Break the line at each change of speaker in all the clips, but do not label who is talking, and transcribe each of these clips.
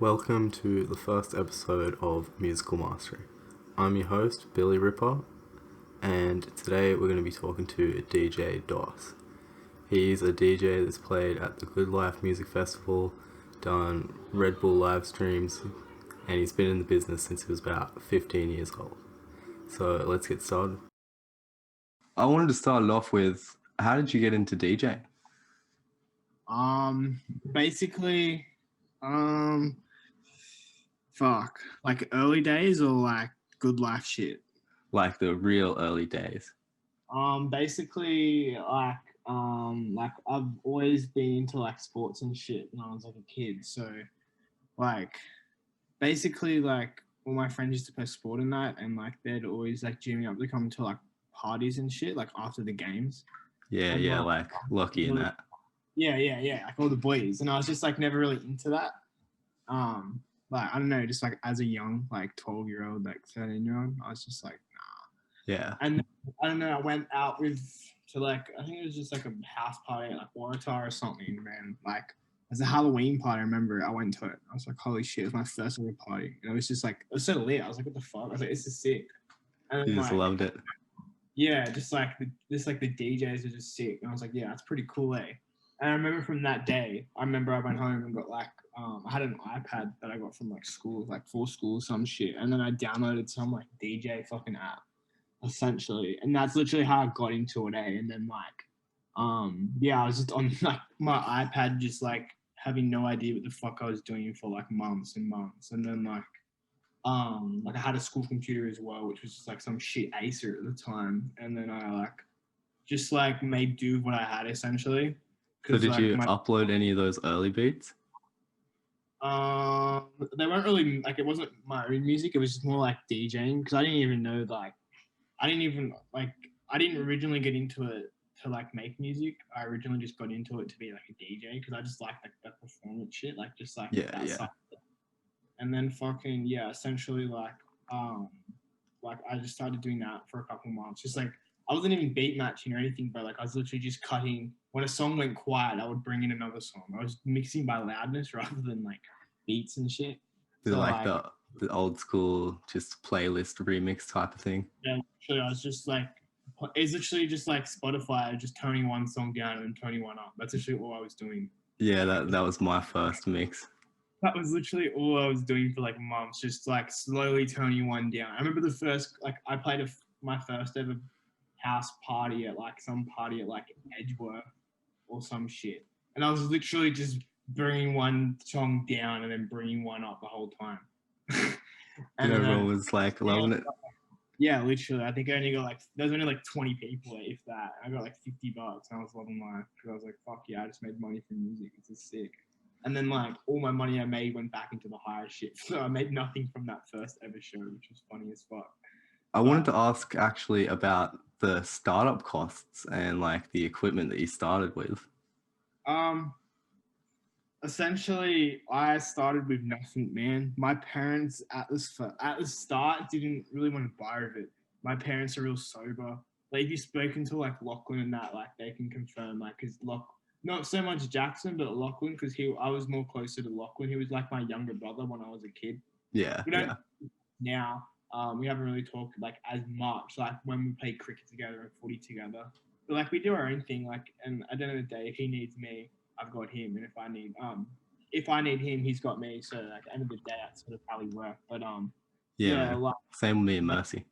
Welcome to the first episode of Musical Mastery. I'm your host, BillyRippa, and today we're going to be talking to DJ Doss. He's a DJ that's played at the GoodLife Music Festival, done Red Bull live streams, and he's been in the business since he was about 15 years old. So let's get started. I wanted to start it off with, how did you get into DJing?
Basically, like early days or like good life shit?
Like the real early days.
Basically, like I've always been into like sports and shit when I was like a kid. So, like, basically, like all my friends used to play sport and that, and like they'd always like gym me up to come to like parties and shit, like after the games.
Yeah,
And,
like Lucky and that.
Yeah, like all the boys, and I was just like never really into that. Like I don't know, just like as a young like 12-year-old, like 13-year-old, I was just like nah.
Yeah.
And I don't know, I went out to like I think it was just like a house party at like Waratah or something, man. Like as a Halloween party, I remember I went to it. I was like, holy shit, it was my first ever party. And it was just like it was so lit. I was like, what the fuck? I was like, this is sick. And then,
You just loved it.
Yeah, just like the DJs are just sick. And I was like, yeah, that's pretty cool, eh? And I remember from that day, I went home and got like, I had an iPad that I got from like school, like for school, some shit. And then I downloaded some like DJ fucking app, essentially. And that's literally how I got into it, eh? And then I was just on like my iPad, just like having no idea what the fuck I was doing for like months and months. And then like I had a school computer as well, which was just like some shit Acer at the time. And then I like just like made do with what I had essentially.
So did you upload any of those early beats?
They weren't really like, it wasn't my own music. It was just more like DJing, because I didn't even know I didn't originally get into it to like make music. I originally just got into it to be like a DJ because I just liked like that performance shit, like just like that side. And then essentially like I just started doing that for a couple months. Just like I wasn't even beat matching or anything, but like I was literally just cutting. When a song went quiet, I would bring in another song. I was mixing by loudness rather than like beats and shit.
So like the old school just playlist remix type of thing.
Yeah, literally, I was just like, it's literally just like Spotify, just turning one song down and turning one up. That's literally all I was doing.
Yeah, that was my first mix.
That was literally all I was doing for like months, just like slowly turning one down. I remember the first, like I played my first ever house party at like some party at like Edgeworth or some shit. And I was literally just bringing one song down and then bringing one up the whole time.
And everyone was like loving it.
Yeah, literally. I think I only got like, there's only like 20 people, if that. I got like $50 and I was loving life because I was like, fuck yeah, I just made money from music. This is sick. And then like all my money I made went back into the higher shit. So I made nothing from that first ever show, which was funny as fuck.
I wanted to ask actually about the startup costs and like the equipment that you started with.
Essentially, I started with nothing, man. My parents at the start didn't really want to buy of it. My parents are real sober. Like if you've spoken to like Lachlan and that, like they can confirm, like because not so much Jackson, but Lachlan, because I was more closer to Lachlan. He was like my younger brother when I was a kid.
Yeah.
Now, we haven't really talked like as much, like when we play cricket together and footy together. But like we do our own thing, like, and at the end of the day, if he needs me, I've got him, and if I need him, he's got me. So like at the end of the day, that's sort of how we work. But
like, same with me and Mercy.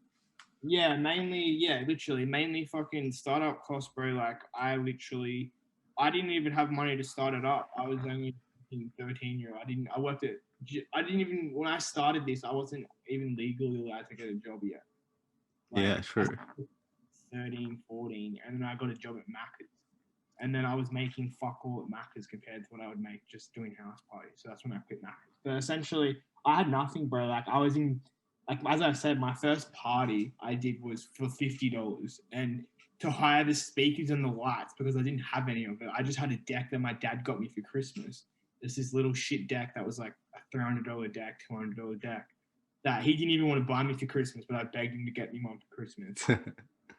Yeah, mainly fucking startup costs, bro. Like I didn't even have money to start it up. I was only 13-year-old. When I started this, I wasn't even legally allowed to get a job yet.
Like, yeah, true.
13, 14, and then I got a job at Macca's. And then I was making fuck all at Macca's compared to what I would make just doing house parties. So that's when I quit Macca's. But essentially, I had nothing, bro. Like I was in, like as I said, my first party I did was for $50, and to hire the speakers and the lights because I didn't have any of it. I just had a deck that my dad got me for Christmas. There's this little shit deck that was like a $300 deck, $200 deck that he didn't even want to buy me for Christmas, but I begged him to get me one for Christmas.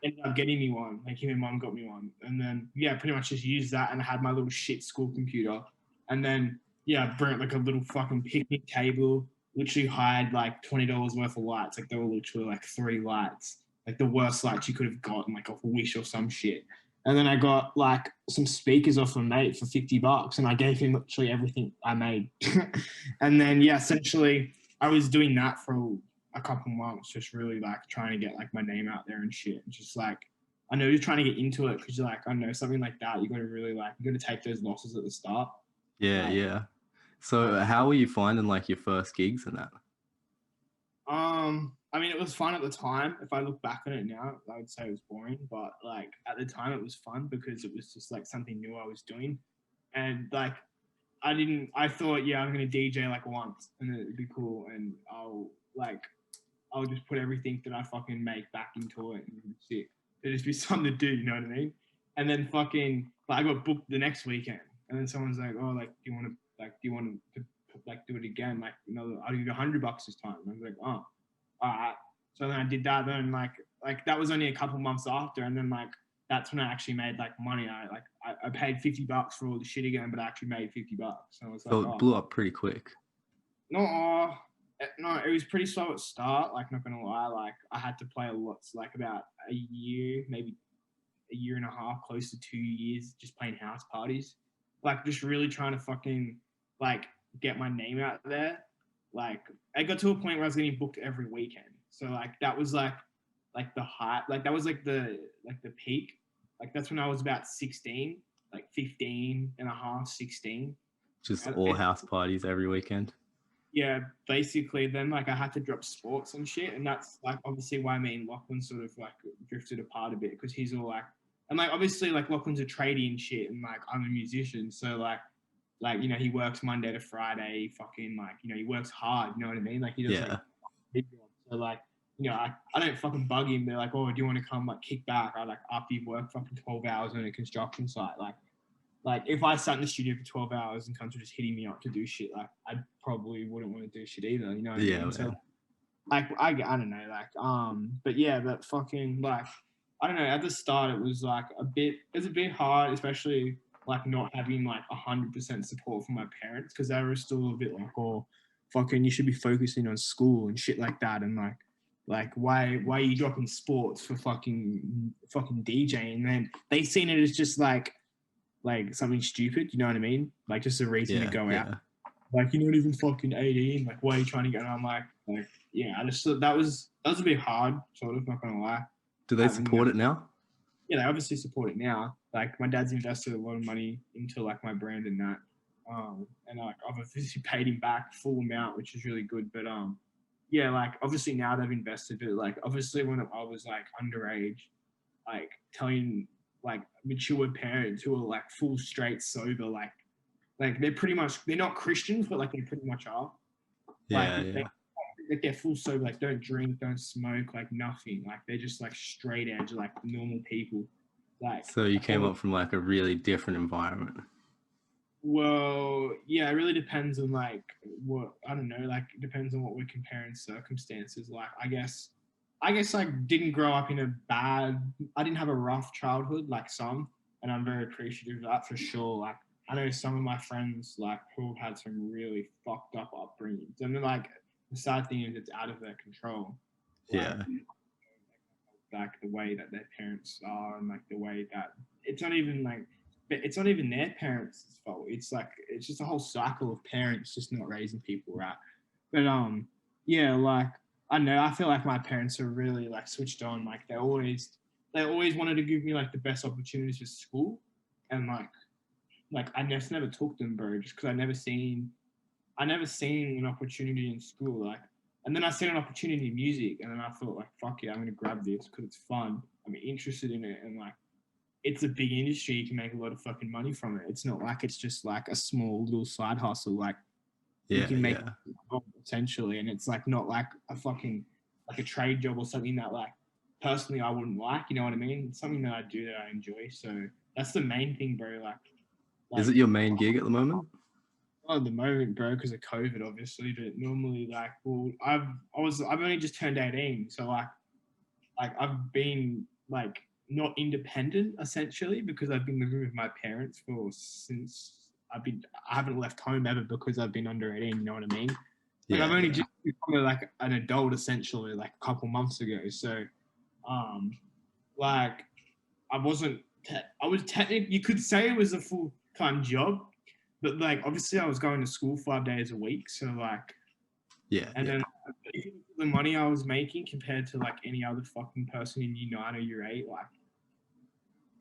Ended up getting me one. Like him and mum got me one. And then, pretty much just used that, and I had my little shit school computer. And then Yeah, I burnt like a little fucking picnic table. Literally hired like $20 worth of lights. Like they were literally like 3 lights, like the worst lights you could have gotten, like off Wish or some shit. And then I got like some speakers off a mate for $50, and I gave him literally everything I made. And then yeah, essentially I was doing that for a couple months, just really like trying to get like my name out there and shit. And just like I know you're trying to get into it because you're like, I know something like that, you got to really like you got to take those losses at the start.
Yeah,
Like,
yeah. So how were you finding like your first gigs and that?
I mean, it was fun at the time. If I look back on it now, I would say it was boring, but like at the time, it was fun because it was just like something new I was doing, and like I thought, yeah, I'm gonna DJ like once, and it'd be cool, and I'll just put everything that I fucking make back into it, and it'd be sick. It'd just be something to do, you know what I mean? And then fucking, like, I got booked the next weekend, and then someone's like, oh, like, do you want to like do it again? Like, I'll give you $100 this time. And I was like, oh, all right. So then I did that. Then like that was only a couple months after, and then like that's when I actually made like money. I paid $50 for all the shit again, but I actually made $50. And I was like,
So it
oh,
blew up pretty quick.
no, no, it was pretty slow at start. Like, not gonna lie, like I had to play a lot, so, like about a year, maybe a year and a half, close to 2 years, just playing house parties. Like, just really trying to fucking like get my name out there. Like, I got to a point where I was getting booked every weekend. So like that was like the height, like that was like the peak. Like that's when I was about 16, like 15 and a half, 16.
Just
And
all house parties every weekend.
yeah, basically then like I had to drop sports and shit, and that's like obviously why me and Lachlan sort of like drifted apart a bit, because he's all like, and like obviously like Lachlan's a tradie and shit, and like I'm a musician, so like he works Monday to Friday, fucking like he works hard, you know what I mean? Like he does like
Yeah.
big jobs. So like I don't fucking bug him. They're like, oh, do you want to come like kick back? I like after you've worked fucking 12 hours on a construction site, like if I sat in the studio for 12 hours and cunts were just hitting me up to do shit, like I probably wouldn't want to do shit either. You know what I
Yeah,
mean?
man.
So like I don't know, like but yeah, but fucking like I don't know. At the start, it was like it was a bit hard, especially like not having like 100% support from my parents, because they were still a bit like, oh, fucking, you should be focusing on school and shit like that, and like why are you dropping sports for fucking DJing? And then they seen it as just like something stupid, you know what I mean? Like just a reason to
Yeah,
go out.
yeah.
Like you're not even fucking 18. Like why are you trying to get? And I'm like yeah, I just thought that was a bit hard, sort of, not gonna lie.
Do they support it now?
Yeah, they obviously support it now. Like my dad's invested a lot of money into like my brand and that. And like I've obviously paid him back full amount, which is really good. But yeah, like obviously now they've invested, but like obviously when I was like underage, like telling like mature parents who are like full straight sober, like they're not Christians, but like they pretty much are. Like
Yeah, yeah.
they're full sober, like don't drink, don't smoke, like nothing. Like they're just like straight edge, like normal people. Like
So you came up from like a really different environment.
well, yeah, it really depends on like what I don't know, like it depends on what we're comparing circumstances. Like I guess I didn't grow up in I didn't have a rough childhood like some, and I'm very appreciative of that for sure. Like I know some of my friends like who have had some really fucked up upbringings, and then like the sad thing is it's out of their control. Like,
Yeah.
like the way that their parents are, and like the way that it's not even their parents' fault. It's like it's just a whole cycle of parents just not raising people right. But yeah, like I know I feel like my parents are really like switched on. Like they always wanted to give me like the best opportunities for school, and like I just never took them, bro, just because I never seen an opportunity in school. Like, and then I seen an opportunity in music, and then I thought like, fuck yeah, I'm gonna grab this because it's fun. I'm interested in it, and like, it's a big industry. You can make a lot of fucking money from it. It's not like it's just like a small little side hustle. Like, you
Yeah,
can make
yeah.
potentially, and it's like not like a fucking like a trade job or something that like personally I wouldn't like. You know what I mean? It's something that I do that I enjoy. So that's the main thing, bro.
Is
Like
it your main gig at the moment?
not at the moment, bro, because of COVID, obviously. But normally, like, well, I've only just turned 18, so like I've been like not independent essentially because I've been living with my parents for since I haven't left home ever because I've been under 18. You know what I mean? Like
Yeah,
I've only
yeah.
just become like an adult essentially, like a couple months ago. So, like I wasn't. I was technically, you could say it was a full-time job, but like obviously I was going to school 5 days a week. So like,
Yeah,
and
yeah.
then if you look at the money I was making compared to like any other fucking person in year 9 or year 8, like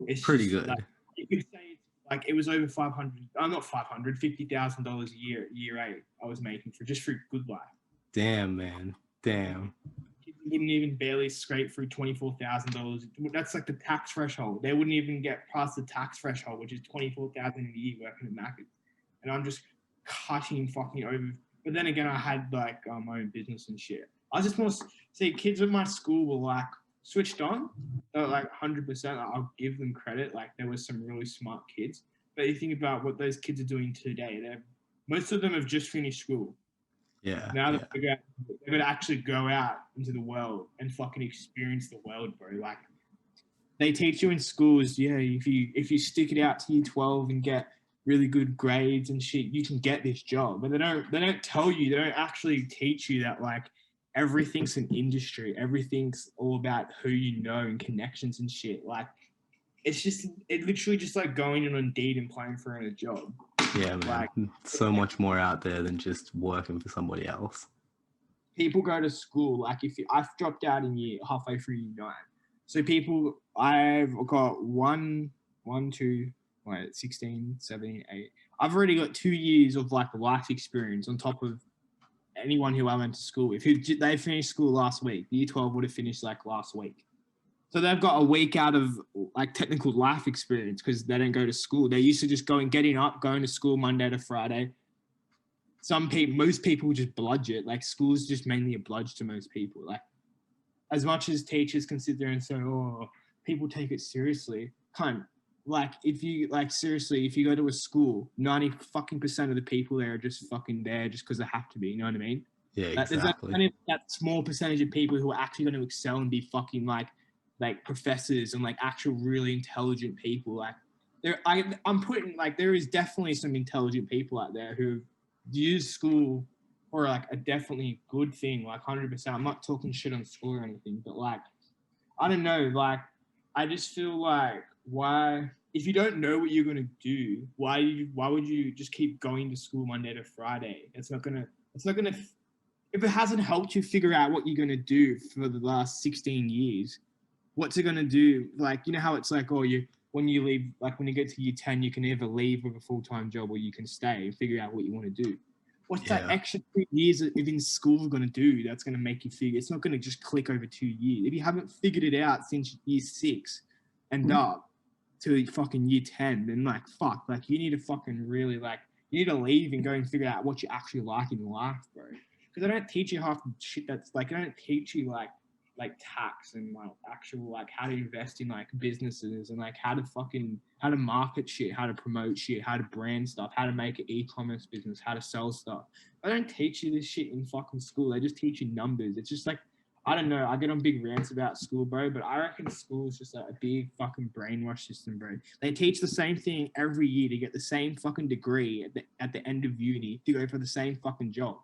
it's
Pretty
just like
good.
you could say it's like it was over 500. I'm not 500, $50,000 a year. Year 8, I was making for just for GoodLife.
Damn, man. Damn.
Kids wouldn't even barely scrape through $24,000. That's like the tax threshold. They wouldn't even get past the tax threshold, which is $24,000 a year working at Macca's. And I'm just cutting fucking over. But then again, I had like my own business and shit. I was just more see kids at my school were like switched on. They were like 100%. I'll give them credit. Like there was some really smart kids. But you think about what those kids are doing today. Most of them have just finished school.
Yeah,
Now
yeah.
they're going to actually go out into the world and fucking experience the world, bro. Like they teach you in schools, yeah, if you stick it out to year 12 and get really good grades and shit, you can get this job. But they don't tell you, they don't actually teach you that like everything's an industry, everything's all about who you know and connections and shit. Like it literally just like going in on Indeed and applying for a job.
Yeah, man.
Like
So much more out there than just working for somebody else.
people go to school. Like I've dropped out in halfway through year 9. So I've got 16, 17, 8. I've already got 2 years of like life experience on top of anyone who I went to school with. They finished school last week. Year 12 would have finished like last week. So they've got a week out of like technical life experience because they don't go to school. They used to just getting up, going to school Monday to Friday. Most people just bludge it. Like school's just mainly a bludge to most people. Like as much as teachers can sit there and say, "Oh, people take it seriously," like if you seriously, if you go to a school, 90% of the people there are just fucking there just because they have to be. You know what I mean?
Yeah,
Like, there's
exactly.
only that small percentage of people who are actually going to excel and be fucking like professors and like actual really intelligent people. Like there is definitely some intelligent people out there who use school for like a definitely good thing, like 100%. I'm not talking shit on school or anything, but like I don't know, like I just feel like why if you don't know what you're gonna do, why would you just keep going to school Monday to Friday? It's not gonna if it hasn't helped you figure out what you're gonna do for the last 16 years, what's it gonna do? Like you know how it's like, when you leave, like when you get to year 10, you can either leave with a full-time job or you can stay and figure out what you want to do. What's that extra 2 years of in school going to do that's going to make you figure? It's not going to just click over 2 years. If you haven't figured it out since year 6 and up to fucking year 10, then like, fuck, like you need to fucking really you need to leave and go and figure out what you actually like in life, bro. Because they don't teach you half the shit that's like, they don't teach you like tax and like actual like how to invest in like businesses and like how to market shit, how to promote shit, how to brand stuff, how to make an e-commerce business, how to sell stuff. They don't teach you this shit in fucking school. They just teach you numbers. It's just like I don't know. I get on big rants about school, bro, but I reckon school is just like a big fucking brainwash system, bro. They teach the same thing every year to get the same fucking degree at the end of uni to go for the same fucking job.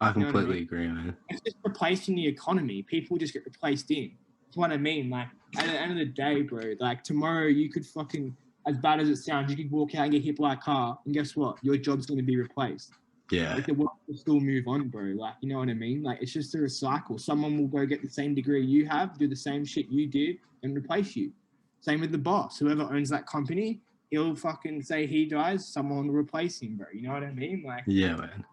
I completely agree, man.
It's just replacing the economy. People just get replaced in. That's what I mean. Like, at the end of the day, bro, like, tomorrow you could fucking, as bad as it sounds, you could walk out and get hit by a car, and guess what? Your job's going to be replaced.
Yeah.
Like, the world will still move on, bro. Like, you know what I mean? Like, it's just a recycle. Someone will go get the same degree you have, do the same shit you did, and replace you. Same with the boss. Whoever owns that company, he'll fucking say he dies, someone will replace him, bro. You know what I mean? Like,
yeah, man.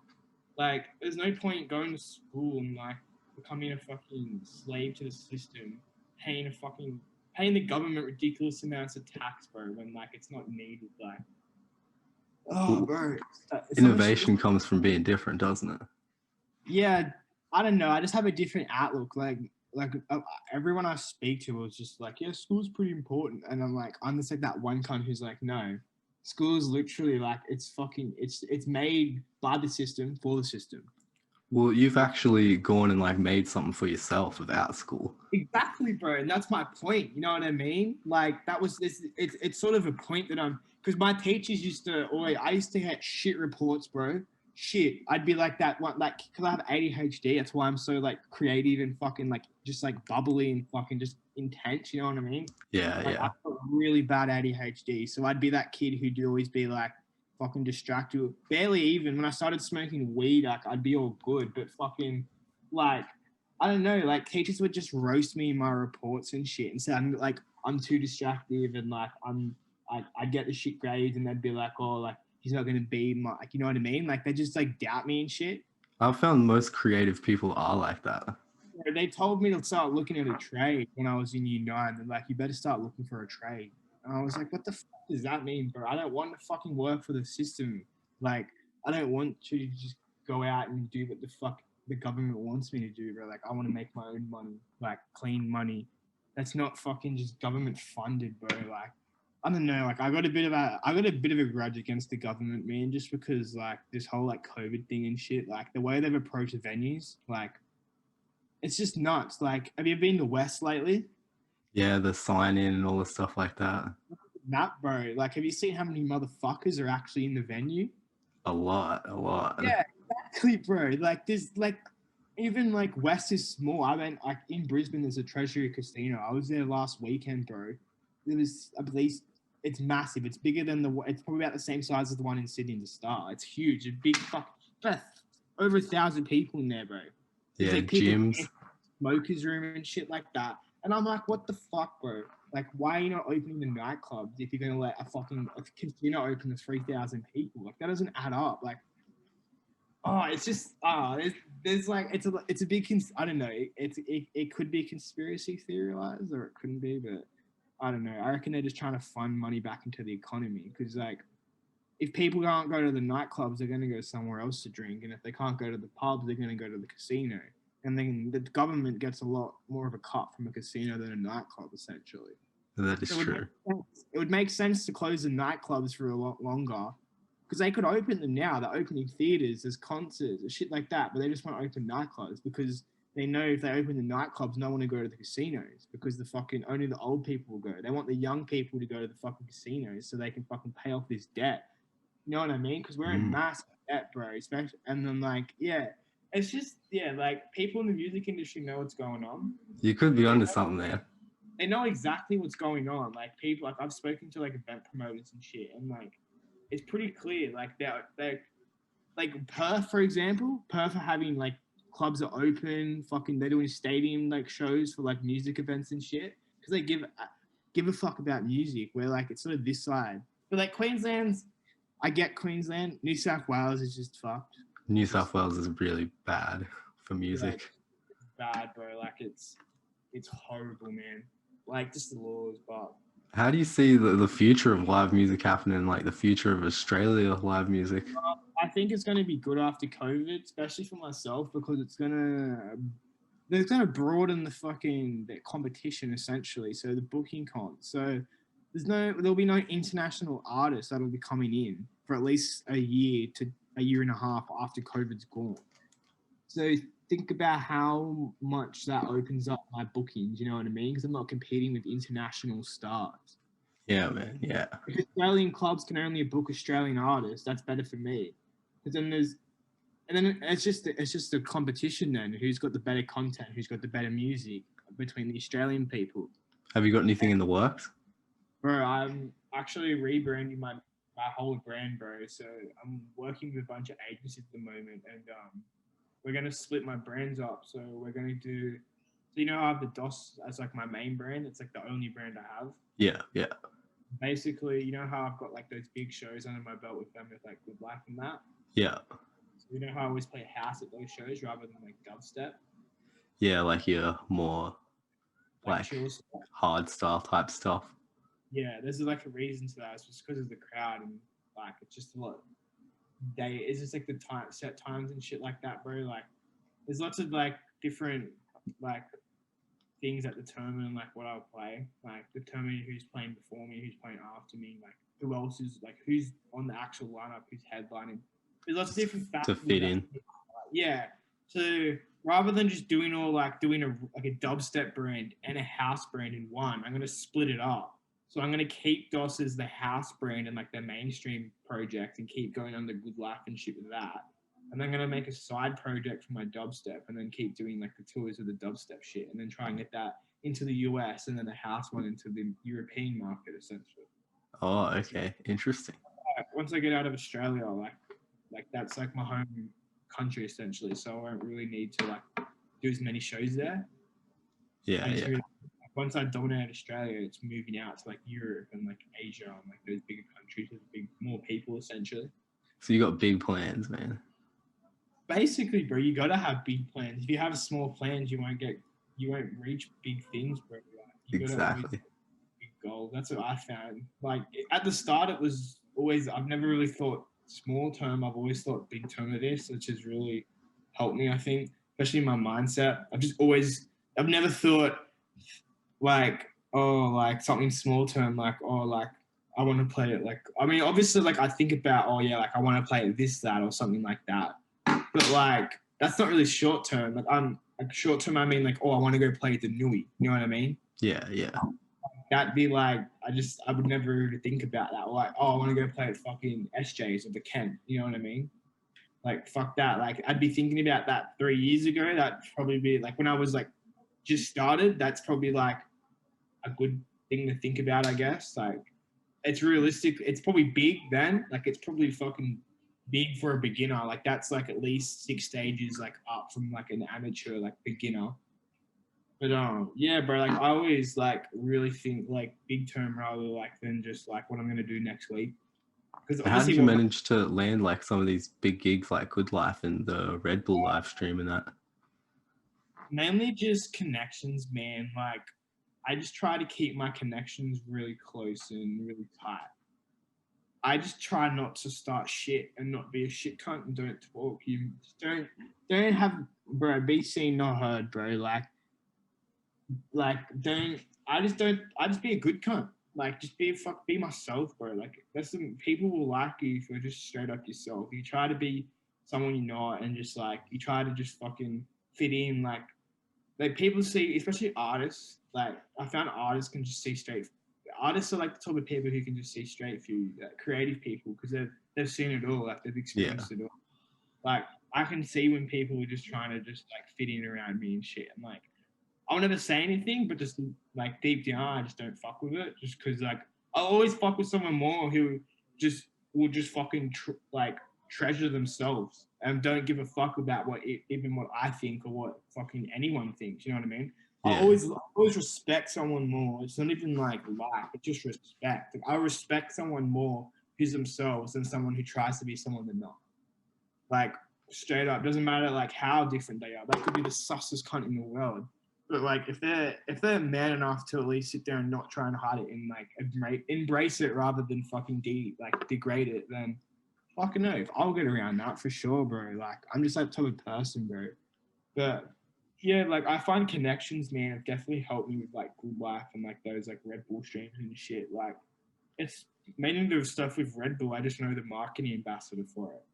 Like, there's no point going to school and like becoming a fucking slave to the system, paying the government ridiculous amounts of tax, bro, when like it's not needed. Like, bro,
Innovation comes from being different, doesn't it?
Yeah, I don't know. I just have a different outlook. Like everyone I speak to was just like, yeah, school's pretty important, and I'm just like that one cunt who's like, no. School is literally like it's made by the system for the system.
Well, you've actually gone and like made something for yourself without school.
Exactly, bro, and that's my point. You know what I mean? Like that was this. It's sort of a point that I'm because my teachers used to always, I used to get shit reports, bro. Shit. I'd be like that one, like, because I have ADHD. That's why I'm so, like, creative and fucking, like, just, like, bubbly and fucking just intense. You know what I mean?
Yeah,
Like,
yeah.
I've got really bad ADHD. So I'd be that kid who'd always be, like, fucking distracted. Barely even. When I started smoking weed, like, I'd be all good. But fucking, like, I don't know. Like, teachers would just roast me in my reports and shit and say, I'm too distractive and, like, I'd get the shit grades and they'd be like, oh, like, he's not going to be my, like, you know what I mean? Like, they just, like, doubt me and shit.
I've found most creative people are like that.
They told me to start looking at a trade when I was in year 9. They're like, you better start looking for a trade. And I was like, what the fuck does that mean, bro? I don't want to fucking work for the system. Like, I don't want to just go out and do what the fuck the government wants me to do, bro. Like, I want to make my own money, like, clean money. That's not fucking just government funded, bro. Like, I don't know. Like, I got a bit of a grudge against the government, man, just because, like, this whole, like, COVID thing and shit, like, the way they've approached the venues, like, it's just nuts. Like, have you been to West lately?
Yeah, the sign in and all the stuff like that.
That, bro. Like, have you seen how many motherfuckers are actually in the venue?
A lot.
Yeah, exactly, bro. Like, there's like, even like West is small. I went like in Brisbane. There's a Treasury Casino. I was there last weekend, bro. There was, I believe, it's massive. It's bigger than It's probably about the same size as the one in Sydney, the Star. It's huge. A big fuck. Over 1,000 people in there, bro. There's
Yeah,
like people in
gyms.
smokers room and shit like that. And I'm like, what the fuck, bro? Like, why are you not opening the nightclubs if you're gonna let a casino open to 3,000 people? Like, that doesn't add up. Like, oh, it's just there's like it's a big I don't know. It could be conspiracy theorized or it couldn't be, but I don't know. I reckon they're just trying to fund money back into the economy because like if people can't go to the nightclubs, they're going to go somewhere else to drink, and if they can't go to the pubs, they're going to go to the casino. And then the government gets a lot more of a cut from a casino than a nightclub, essentially.
That is
So
true.
it would make sense to close the nightclubs for a lot longer because they could open them now. They're opening theaters, there's concerts, and shit like that, but they just won't open nightclubs because they know if they open the nightclubs, no one will go to the casinos because the fucking only the old people will go. They want the young people to go to the fucking casinos so they can fucking pay off this debt. You know what I mean? Because we're in massive debt, bro. Especially, and then like, yeah, it's just like people in the music industry know what's going on.
You could be onto something there.
They know exactly what's going on. Like people, like I've spoken to like event promoters and shit, and like it's pretty clear. Like they're like Perth, for example. Perth are having like clubs are open. Fucking, they're doing stadium like shows for like music events and shit because they give a fuck about music. Where like it's sort of this side, but like Queensland's. I get Queensland. New South Wales is just fucked.
New South Wales is really bad for music.
Yeah, it's bad, bro. Like it's horrible, man. Like just the laws, but.
How do you see the future of live music happening, like the future of Australia live music?
I think it's going to be good after COVID, especially for myself, because it's going to broaden the competition essentially. So the booking comp. So there'll be no international artists that'll be coming in for at least a year to a year and a half after COVID's gone. So think about how much that opens up my bookings, you know what I mean? Because I'm not competing with international stars.
Yeah, man, yeah.
If Australian clubs can only book Australian artists, that's better for me. Because then it's just a competition then. Who's got the better content? Who's got the better music between the Australian people?
Have you got anything in the works?
Bro, I'm actually rebranding my whole brand, bro. So I'm working with a bunch of agencies at the moment, and we're gonna split my brands up. So we're gonna do. So you know, I have the DOS as like my main brand. It's like the only brand I have.
Yeah, yeah.
Basically, you know how I've got like those big shows under my belt with them with like GoodLife and that.
Yeah.
So you know how I always play house at those shows rather than like dubstep.
Yeah, like your more like
chill stuff.
hard style type stuff.
Yeah, there's like a reason to that. It's just because of the crowd and like it's just a lot. It's just like the set times and shit like that, bro. Like there's lots of like different like things that determine like what I'll play, like determining who's playing before me, who's playing after me, like who else is like who's on the actual lineup, who's headlining. There's lots of different factors
to fit in.
Yeah. So rather than just doing a dubstep brand and a house brand in one, I'm gonna split it up. So I'm gonna keep DOS as the house brand and like the mainstream project and keep going under GoodLife and shit with that. And I'm gonna make a side project for my dubstep and then keep doing like the tours of the dubstep shit and then try and get that into the US and then the house one into the European market essentially.
Oh, okay. Interesting.
Once I get out of Australia, like that's like my home country essentially. So I won't really need to like do as many shows there.
Yeah, yeah.
Really, once I dominate Australia, it's moving out to like Europe and like Asia and like those bigger countries with more people essentially.
So you got big plans, man.
Basically, bro, you gotta have big plans. If you have small plans, you won't reach big things, bro. You gotta always
Exactly.
big goals. That's what I found. Like at the start, it was always I've never really thought small term. I've always thought big term of this, which has really helped me. I think, especially my mindset. I've never thought like like something small term like like I want to play it like I mean obviously like I think about like I want to play it this that or something like that, but like that's not really short term. Like I'm like short term I mean like I want to go play the Nui, you know what I mean?
Yeah, yeah.
That'd be like I would never really think about that. Or like I want to go play at fucking SJ's or the Kent, you know what I mean? Like fuck that. Like I'd be thinking about that 3 years ago. That'd probably be like when I was like just started. That's probably like a good thing to think about, I guess. Like it's realistic. It's probably big then. Like it's probably fucking big for a beginner. Like that's like at least 6 stages like up from like an amateur like beginner. But yeah, bro. Like I always like really think like big term rather like than just like what I'm gonna do next week. Because
How did
obviously,
you manage to land like some of these big gigs like GoodLife and the Red Bull live stream and that?
mainly just connections, man. Like I just try to keep my connections really close and really tight. I just try not to start shit and not be a shit cunt and don't talk. You just don't have bro, be seen, not heard, bro. Don't I just be a good cunt. Like just be myself, bro. Like that's some people will like you if you're just straight up yourself. You try to be someone you're not and just like you try to just fucking fit in like people see, especially artists. Like I found artists can just see straight. Artists are like the type of people who can just see straight through creative people because they've seen it all. Like they've experienced it all. Like I can see when people are just trying to just like fit in around me and shit. And like I'll never say anything, but just like deep down, I just don't fuck with it. Just because like I always fuck with someone more who just will just fucking like treasure themselves and don't give a fuck about even what I think or what fucking anyone thinks. You know what I mean?
Yeah.
I always respect someone more. It's not even like it's just respect. Like, I respect someone more who's themselves than someone who tries to be someone they're not. Like straight up, doesn't matter like how different they are. They could be the sussest cunt in the world. But like if they're man enough to at least sit there and not try and hide it and like embrace it rather than fucking degrade it, then fucking no, I'll get around that for sure, bro. Like I'm just that type of person, bro. But yeah, like I find connections, man, have definitely helped me with like GoodLife and like those like Red Bull streams and shit. Like it's mainly the stuff with Red Bull. I just know the marketing ambassador for it.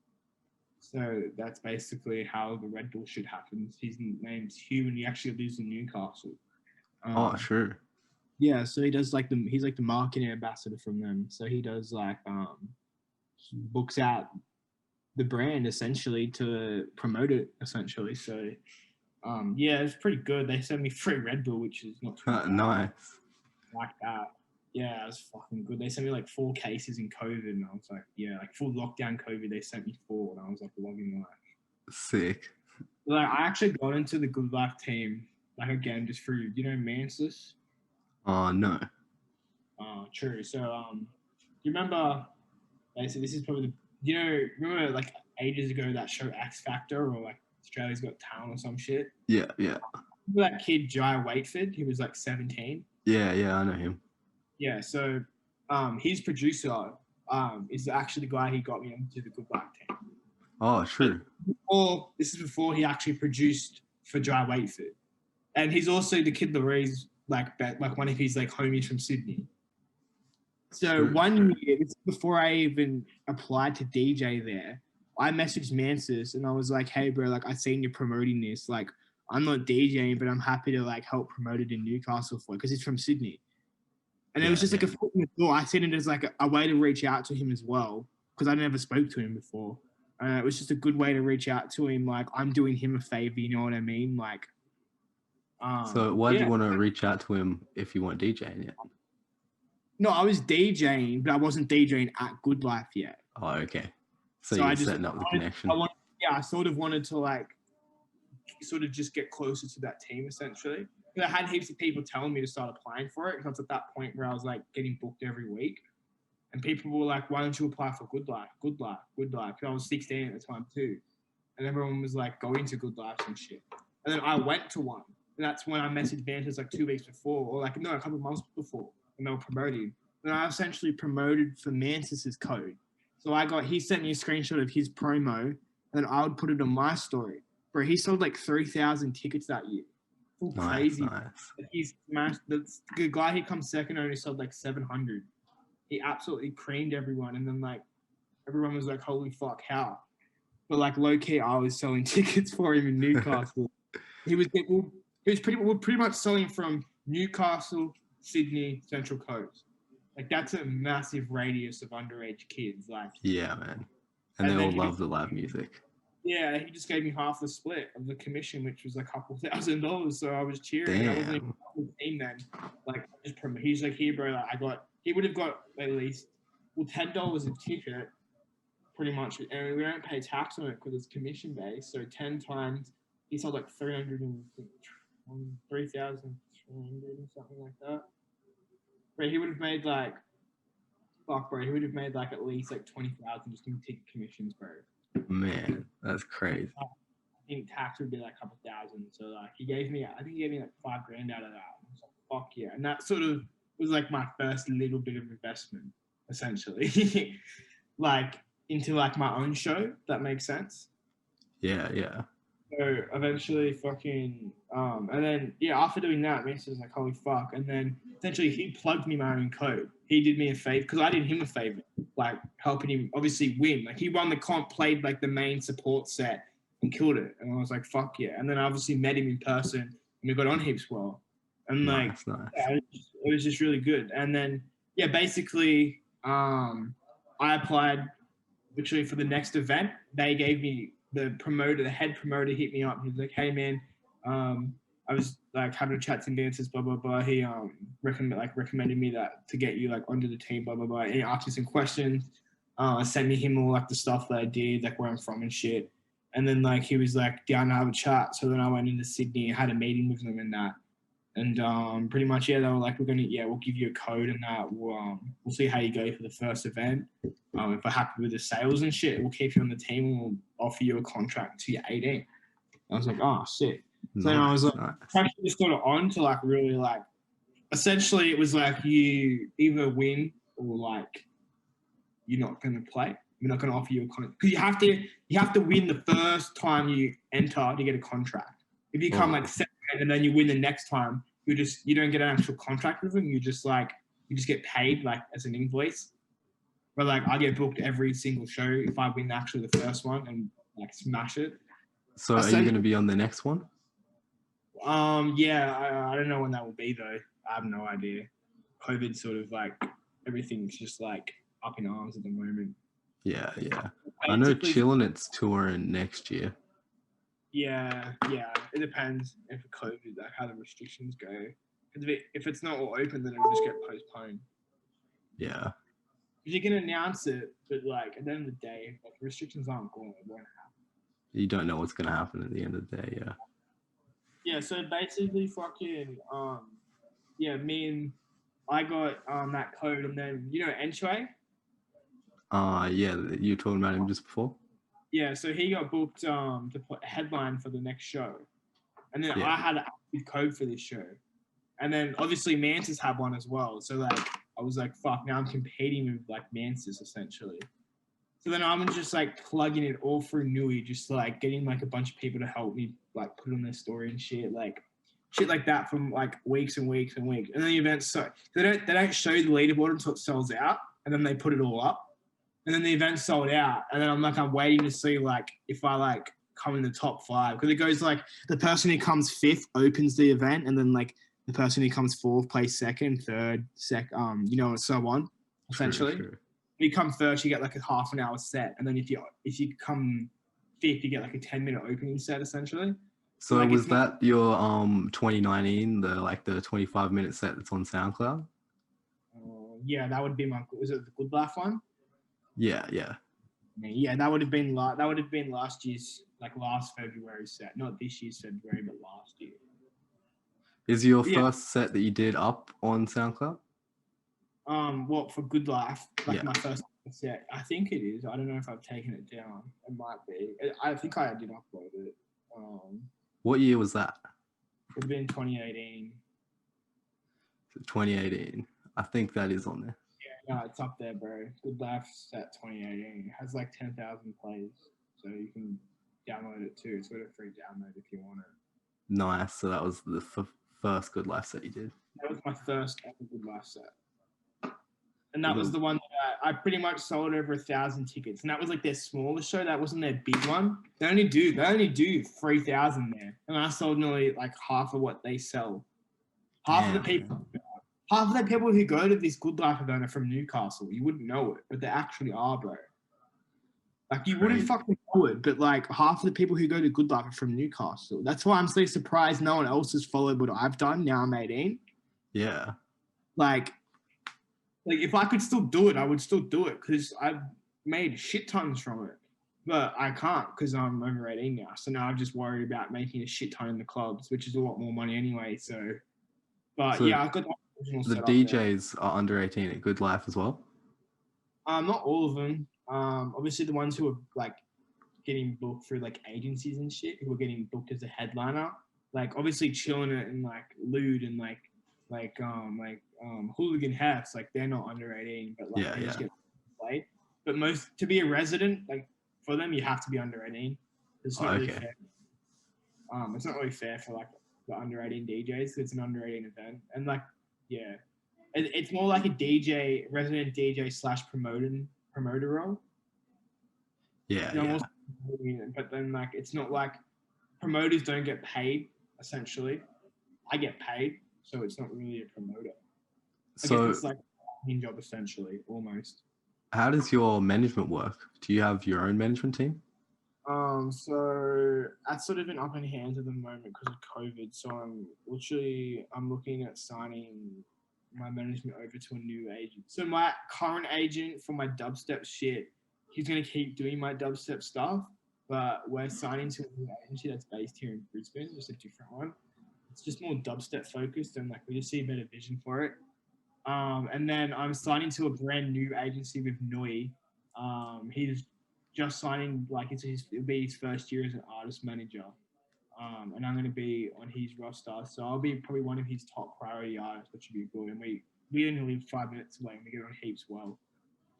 So that's basically how the Red Bull shit happens. His name's Hugh, and he actually lives in Newcastle.
Oh, sure.
Yeah, so he does like he's like the marketing ambassador from them. So he does like he books out the brand essentially to promote it essentially. So yeah, it's pretty good. They sent me free Red Bull, which is not too bad.
Nice.
Like that. Yeah, it was fucking good. They sent me like 4 cases in COVID, and I was like, yeah, like full lockdown COVID. They sent me 4, and I was like loving life.
Sick.
Like I actually got into the GoodLife team, like again, just through Mansus.
Oh no.
True. So you remember? So this is probably remember like ages ago that show X Factor or like Australia's Got Talent or some shit.
Yeah.
Remember that kid Jai Waitford? He was like 17.
Yeah, I know him.
Yeah. So his producer is actually the guy who got me into the GoodLife team.
Oh, true.
This is before he actually produced for Jai Waitford, and he's also the kid Larry's like one of his like homies from Sydney. So one year, this is before I even applied to DJ there, I messaged Mansus and I was like, hey bro, like I seen you promoting this. Like I'm not DJing, but I'm happy to like help promote it in Newcastle for it because he's from Sydney. And it was just like a foot in the door. I seen it as like a way to reach out to him as well, because I never spoke to him before. It was just a good way to reach out to him. Like, I'm doing him a favor, you know what I mean? Like,
So why did you want to reach out to him if you weren't DJing yet?
No, I was DJing, but I wasn't DJing at GoodLife yet.
Oh, okay. So you're setting up the connection.
I sort of wanted to like, sort of just get closer to that team essentially. Because I had heaps of people telling me to start applying for it. Because I was at that point where I was like getting booked every week. And people were like, why don't you apply for GoodLife? GoodLife. Because I was 16 at the time too. And everyone was like going to GoodLife and shit. And then I went to one. And that's when I messaged Vantas like 2 weeks before, or like, no, a couple of months before. And they were promoting. And I essentially promoted for Mantis's code. So he sent me a screenshot of his promo, and then I would put it on my story. Bro, he sold like 3,000 tickets that year. Crazy.
Nice.
He's smashed. The guy he comes second only sold like 700. He absolutely creamed everyone, and then like everyone was like, "Holy fuck, how?" But like low key, I was selling tickets for him in Newcastle. we were pretty much selling from Newcastle, Sydney, Central Coast. Like that's a massive radius of underage kids. Like
yeah, man, and they all love the live music.
Yeah, he just gave me half the split of the commission, which was a couple $1,000. So I was cheering.
Damn.
I wasn't even on the team then. Like he's like, here, bro. Like he would have got at least $10 a ticket, pretty much, and we don't pay tax on it because it's commission based. So 10 times he sold like 3,300 or something like that. But he would have made like, fuck, bro. He would have made like at least like 20,000 just in ticket commissions, bro.
Man, that's crazy.
I think tax would be like a couple thousand. So like I think he gave me like $5,000 out of that. I was like, fuck yeah. And that sort of was like my first little bit of investment, essentially. Like into like my own show, if that makes sense.
Yeah.
So eventually fucking and then after doing that, Mason was like, holy fuck. And then essentially he plugged me my own code. He did me a favor because I did him a favor, like helping him obviously win. Like he won the comp, played like the main support set and killed it. And I was like, fuck yeah. And then I obviously met him in person and we got on heaps well. And
nice.
Yeah, it was just really good. And then basically I applied literally for the next event. They gave me the head promoter hit me up. He was like, hey man, I was like having a chat to dancers, blah blah blah. He recommended me that to get you like onto the team, blah blah blah. And he asked me some questions. Sent me him all like the stuff that I did, like where I'm from and shit. And then like he was like down to have a chat. So then I went into Sydney and had a meeting with them and that. And pretty much they were like, we'll give you a code and that. We'll see how you go for the first event. If we're happy with the sales and shit, we'll keep you on the team and we'll offer you a contract until you're 18. I was like, oh shit. So then I was like, practically sort of on to like really like, essentially it was like you either win or like you're not going to play. We're not going to offer you a contract because you have to win the first time you enter to get a contract. If you come like second and then you win the next time, you don't get an actual contract with them. You just get paid like as an invoice. But like I get booked every single show if I win actually the first one and like smash it.
So are you going to be on the next one?
I don't know when that will be though. I have no idea. COVID sort of like everything's just like up in arms at the moment.
Yeah. I know Chillin' it's touring next year.
Yeah. It depends if COVID, like how the restrictions go. If it's not all open, then it'll just get postponed.
Yeah.
You can announce it, but like at the end of the day, like restrictions aren't going, it won't happen.
You don't know what's going to happen at the end of the day, yeah.
Yeah, so basically fucking, me and I got that code and then, Enchway?
Yeah, you were talking about him just before?
Yeah, so he got booked to put a headline for the next show. And then I had an active code for this show. And then obviously Mantis had one as well. So like I was like, fuck, now I'm competing with like Mantis essentially. So then I'm just like plugging it all through Nui, just like getting like a bunch of people to help me like put on their story and shit like that from like weeks and weeks and weeks. And then the events, so they don't show the leaderboard until it sells out, and then they put it all up. And then the event sold out, and then I'm waiting to see like if I like come in the top 5, because it goes like the person who comes 5th opens the event, and then like The person who comes fourth plays second, third, and so on. Essentially,
True.
if you come first, you get like a half an hour set, and then if you come fifth, you get like a 10-minute opening set, essentially.
So
like,
was that your 2019, the 25-minute set that's on SoundCloud?
Yeah, that would be was it the GoodLife one?
Yeah.
Yeah, that would have been last year's, like last February set, not this year's February, but last year.
Is your first set that you did up on SoundCloud?
What for GoodLife? Like my first set, I think it is. I don't know if I've taken it down. It might be. I think I did upload it.
What year was that?
It would have been 2018.
2018. I think that is on there.
Yeah, no, it's up there, bro. GoodLife set 2018. It has like 10,000 plays, so you can download it too. It's got a free download if you want it.
Nice. So that was the first GoodLife set you did.
That was my first ever GoodLife set. And that was the one that I pretty much sold over 1,000 tickets. And that was like their smallest show. That wasn't their big one. They only do 3,000 there. And I sold nearly like half of what they sell. Half of the people who go to this GoodLife event are from Newcastle. You wouldn't know it, but they actually are, bro. Like you wouldn't fucking know it, but like half of the people who go to GoodLife are from Newcastle. That's why I'm so surprised no one else has followed what I've done. Now I'm 18.
Yeah.
Like if I could still do it, I would still do it because I've made shit tons from it. But I can't because I'm over 18 now. So now I'm just worried about making a shit ton in the clubs, which is a lot more money anyway. I've got the original
The
setup
DJs are under 18 at GoodLife as well?
Not all of them. Obviously the ones who are like getting booked through like agencies and shit, who are getting booked as a headliner. Like obviously Chillin' It and like Lude and like Hooligan Hefts, like they're not under 18, but like they just get played. But to be a resident, like for them, you have to be under 18. It's not really fair. It's not really fair for like the under 18 DJs. It's an under 18 event, and like it's more like a DJ, resident DJ / promoter role.
Yeah.
But then like it's not like promoters don't get paid. Essentially, I get paid. So it's not really a promoter. I guess it's like a job essentially, almost.
How does your management work? Do you have your own management team?
So that's sort of been up in hands at the moment because of COVID. So I'm looking at signing my management over to a new agent. So my current agent for my dubstep shit, he's gonna keep doing my dubstep stuff, but we're signing to a new agency that's based here in Brisbane, just a different one. It's just more dubstep focused and like we just see a better vision for it. And then I'm signing to a brand new agency with Nui. He's just signing, like it'll be his first year as an artist manager. And I'm going to be on his roster. So I'll be probably one of his top priority artists, which would be good. And we only live 5 minutes away and we get on heaps well.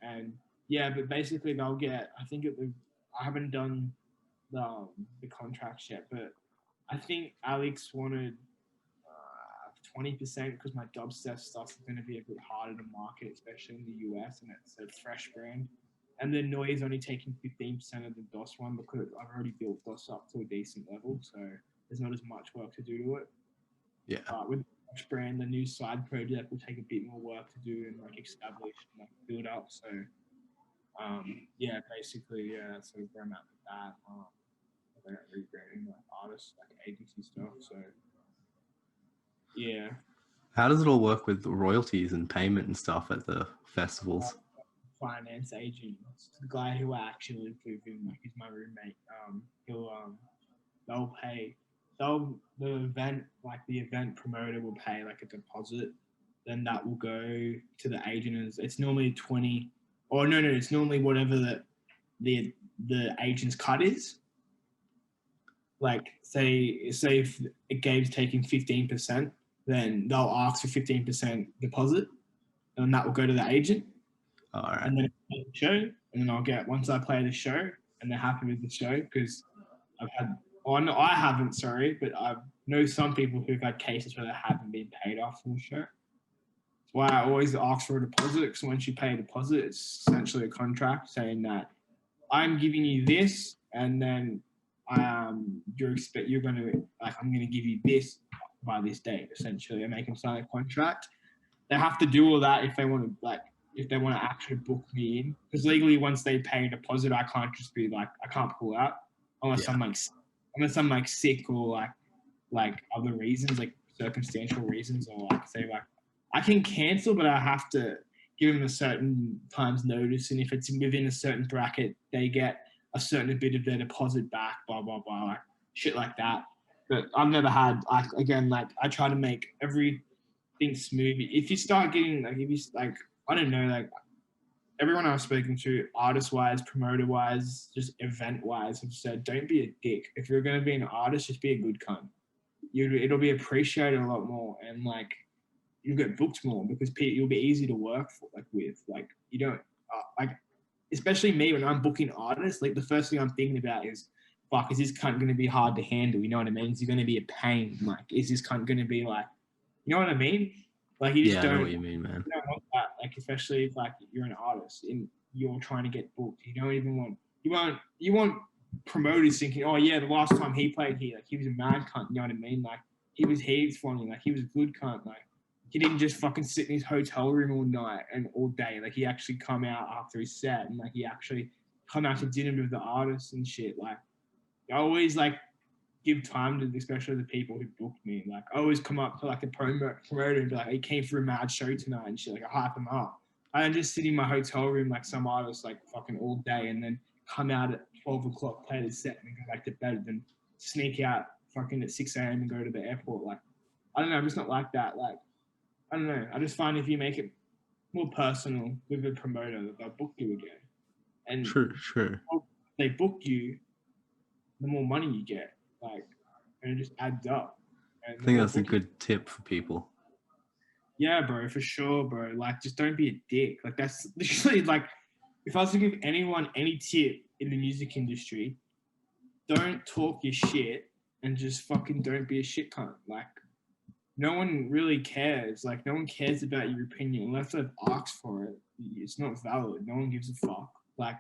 And yeah, but basically they'll get, I haven't done the contracts yet, but I think Alex wanted 20% because my dubstep stuff is going to be a bit harder to market, especially in the US, and it's a fresh brand. And then Noi is only taking 15% of the DOS one because I've already built DOS up to a decent level, so there's not as much work to do to it.
Yeah.
With the fresh brand, the new side project will take a bit more work to do and like establish and like build up. So basically, that's sort of where I'm at with that. Rebranding like artists, like agency stuff. So yeah.
How does it all work with royalties and payment and stuff at the festivals?
Finance agent, the guy who I actually live with him, like he's my roommate. They'll pay. The event promoter will pay like a deposit. Then that will go to the agent as it's normally 20, or no, it's normally whatever the agent's cut is. Like say if a game's taking 15%, then they'll ask for 15% deposit, and that will go to the agent.
All right.
And then I play the show, and then I'll get once I play the show, and they're happy with the show because I haven't, sorry, but I know some people who've had cases where they haven't been paid off from the show. That's why I always ask for a deposit, because once you pay a deposit, it's essentially a contract saying that I'm giving you this, and then I'm going to give you this by this date, essentially, and make them sign a contract. They have to do all that if they want to, like, if they want to actually book me in. Because legally, once they pay a deposit, I can't just be like, I can't pull out unless
Yeah.
I'm like sick or like other reasons, like circumstantial reasons, or like say like I can cancel, but I have to give them a certain time's notice, and if it's within a certain bracket, they get a certain bit of their deposit back, blah blah blah, like shit like that. But I've never had like again like I try to make everything smooth. If you start getting like if you like I don't know like everyone I've spoken to, artist wise, promoter wise, just event wise, have said don't be a dick. If you're gonna be an artist, just be a good cunt. It'll be appreciated a lot more, and like you'll get booked more because you'll be easy to work for, like with like you don't like especially me when I'm booking artists, like the first thing I'm thinking about is fuck, is this cunt going to be hard to handle? You know what I mean? Is he going to be a pain? Like, is this cunt going to be like, you know what I mean? Like, you just
Yeah, I know
don't,
what you mean, man.
you don't want that. Like, especially if like you're an artist and you're trying to get booked, you don't even want you want promoters thinking, oh yeah, the last time he played here, like he was a mad cunt. You know what I mean? Like he was heaps funny. Like he was a good cunt. Like he didn't just fucking sit in his hotel room all night and all day. Like he actually come out after his set and like he actually come out to dinner with the artists and shit. Like I always like give time to especially the people who booked me. Like I always come up to like a promoter and be like, he came for a mad show tonight and shit. Like I hype him up. I don't just sit in my hotel room like some artists like fucking all day and then come out at 12 o'clock, play the set and go back to bed, then sneak out fucking at 6 a.m. and go to the airport. Like I don't know, I'm just not like that. Like I don't know. I just find if you make it more personal with a promoter, they'll book you again. And
Sure.
the more they book you, the more money you get. Like, and it just adds up. And
I think that's a good tip for people.
Yeah, bro, for sure, bro. Like, just don't be a dick. Like, that's literally like, if I was to give anyone any tip in the music industry, don't talk your shit and just fucking don't be a shit cunt. Like, no one really cares. Like, no one cares about your opinion unless they've asked for it. It's not valid. No one gives a fuck. Like,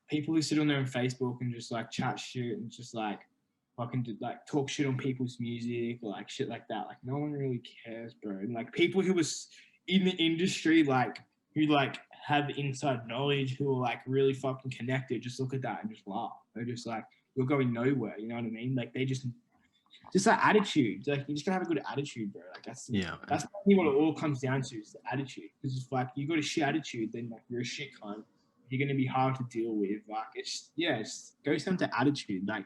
people who sit on there on Facebook and just like chat shit and just like fucking like talk shit on people's music or like shit like that. Like, no one really cares, bro. And like people who was in the industry, like who like have inside knowledge, who are like really fucking connected, just look at that and just laugh. They're just like, you're going nowhere. You know what I mean? Like they just that attitude. Like you just gotta have a good attitude, bro. Like that's what it all comes down to is the attitude. Because if like you got a shit attitude, then like you're a shit cunt. You're gonna be hard to deal with. Like it's goes down to attitude. Like,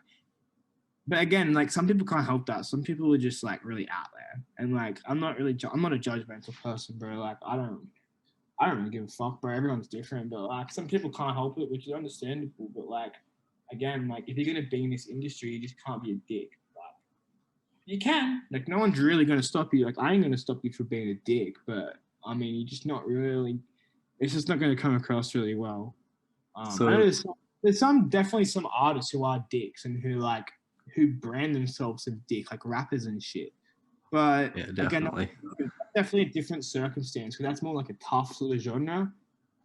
but again, like some people can't help that. Some people are just like really out there, and like I'm not a judgmental person, bro. Like I don't really give a fuck, bro. Everyone's different, but like some people can't help it, which is understandable. But like again, like if you're gonna be in this industry, you just can't be a dick. You can. Like, no one's really going to stop you. Like, I ain't going to stop you for being a dick, but, I mean, you're just not really... It's just not going to come across really well. I know there's definitely some artists who are dicks and who brand themselves as dick, like rappers and shit. But,
yeah, definitely.
Again, definitely a different circumstance, because that's more like a tough sort of genre,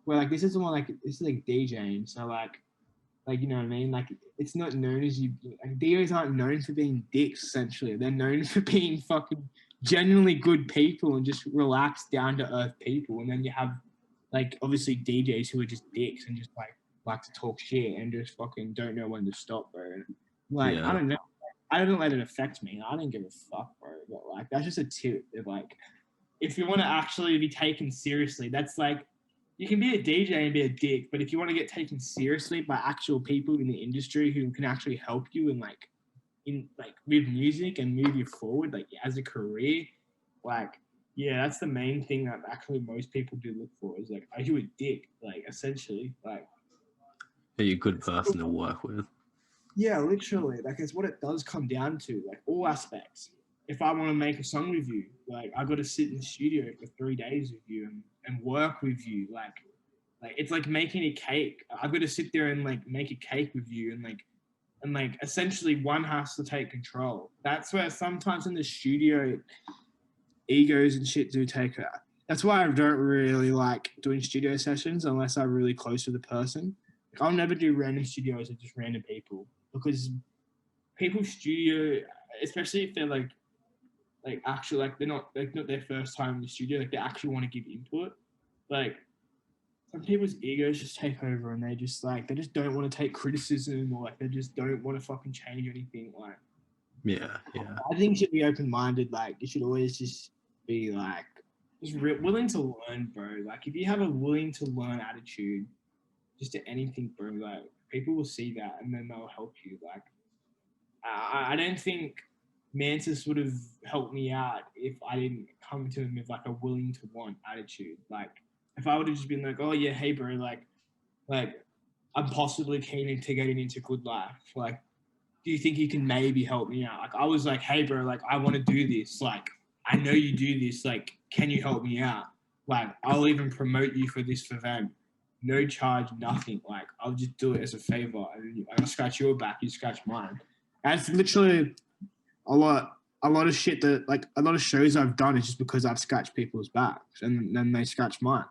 where, like, this is like DJing, so, like, you know what I mean? Like, it's not known as you... Like, DJs aren't known for being dicks, essentially. They're known for being fucking genuinely good people and just relaxed, down-to-earth people. And then you have, like, obviously DJs who are just dicks and just, like to talk shit and just fucking don't know when to stop, bro. Like, yeah. I don't know. I don't let it affect me. I don't give a fuck, bro. But, like, that's just a tip. Like, if you want to actually be taken seriously, that's, like... You can be a DJ and be a dick, but if you want to get taken seriously by actual people in the industry who can actually help you and with music and move you forward, like as a career, like yeah, that's the main thing that actually most people do look for is like, are you a dick? Like essentially, like
are you a good person to work with?
Yeah, literally. Like it's what it does come down to, like all aspects. If I want to make a song with you, like I got to sit in the studio for 3 days with you and work with you. Like it's like making a cake. I've got to sit there and like make a cake with you and like essentially one has to take control. That's where sometimes in the studio egos and shit do take her. That's why I don't really like doing studio sessions unless I'm really close to the person. Like, I'll never do random studios with just random people because people's studio, especially if they're like like actually like they're not their first time in the studio, like they actually want to give input. Like some people's egos just take over and they just don't want to take criticism, or like they just don't want to fucking change anything. Like
Yeah.
I think you should be open minded. Like you should always just be like willing to learn, bro. Like if you have a willing to learn attitude, just to anything, bro, like people will see that and then they'll help you. Like I don't think Mantis would have helped me out if I didn't come to him with like a willing to want attitude. Like if I would have just been like, oh yeah, hey bro, like I'm possibly keen to getting into GoodLife. Like, do you think you can maybe help me out? Like I was like, hey bro, like I want to do this. Like I know you do this. Like, can you help me out? Like I'll even promote you for this for them. No charge, nothing. Like I'll just do it as a favor. And I'll scratch your back, you scratch mine. That's literally a lot of shit that like a lot of shows I've done is just because I've scratched people's backs and then they scratch mine.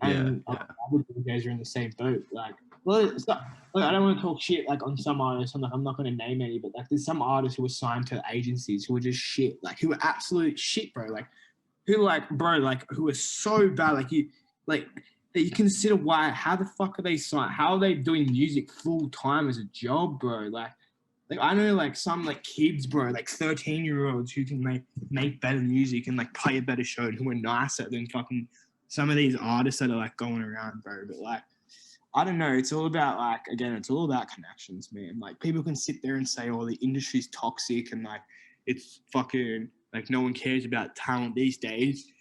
And other guys are in the same boat. Like, well, it's not, like, I don't want to talk shit like on some artists. I'm not going to name any, but like there's some artists who are signed to agencies who are just shit, like who are absolute shit, bro. Like who like bro, like who are so bad, like you like that you consider how the fuck are they signed? How are they doing music full time as a job, bro? Like I know like some like kids, bro, like 13-year-olds who can make better music and like play a better show and who are nicer than fucking some of these artists that are like going around, bro. But like, I don't know. It's all about like, again, it's all about connections, man. Like people can sit there and say, oh, the industry's toxic and like it's fucking like no one cares about talent these days.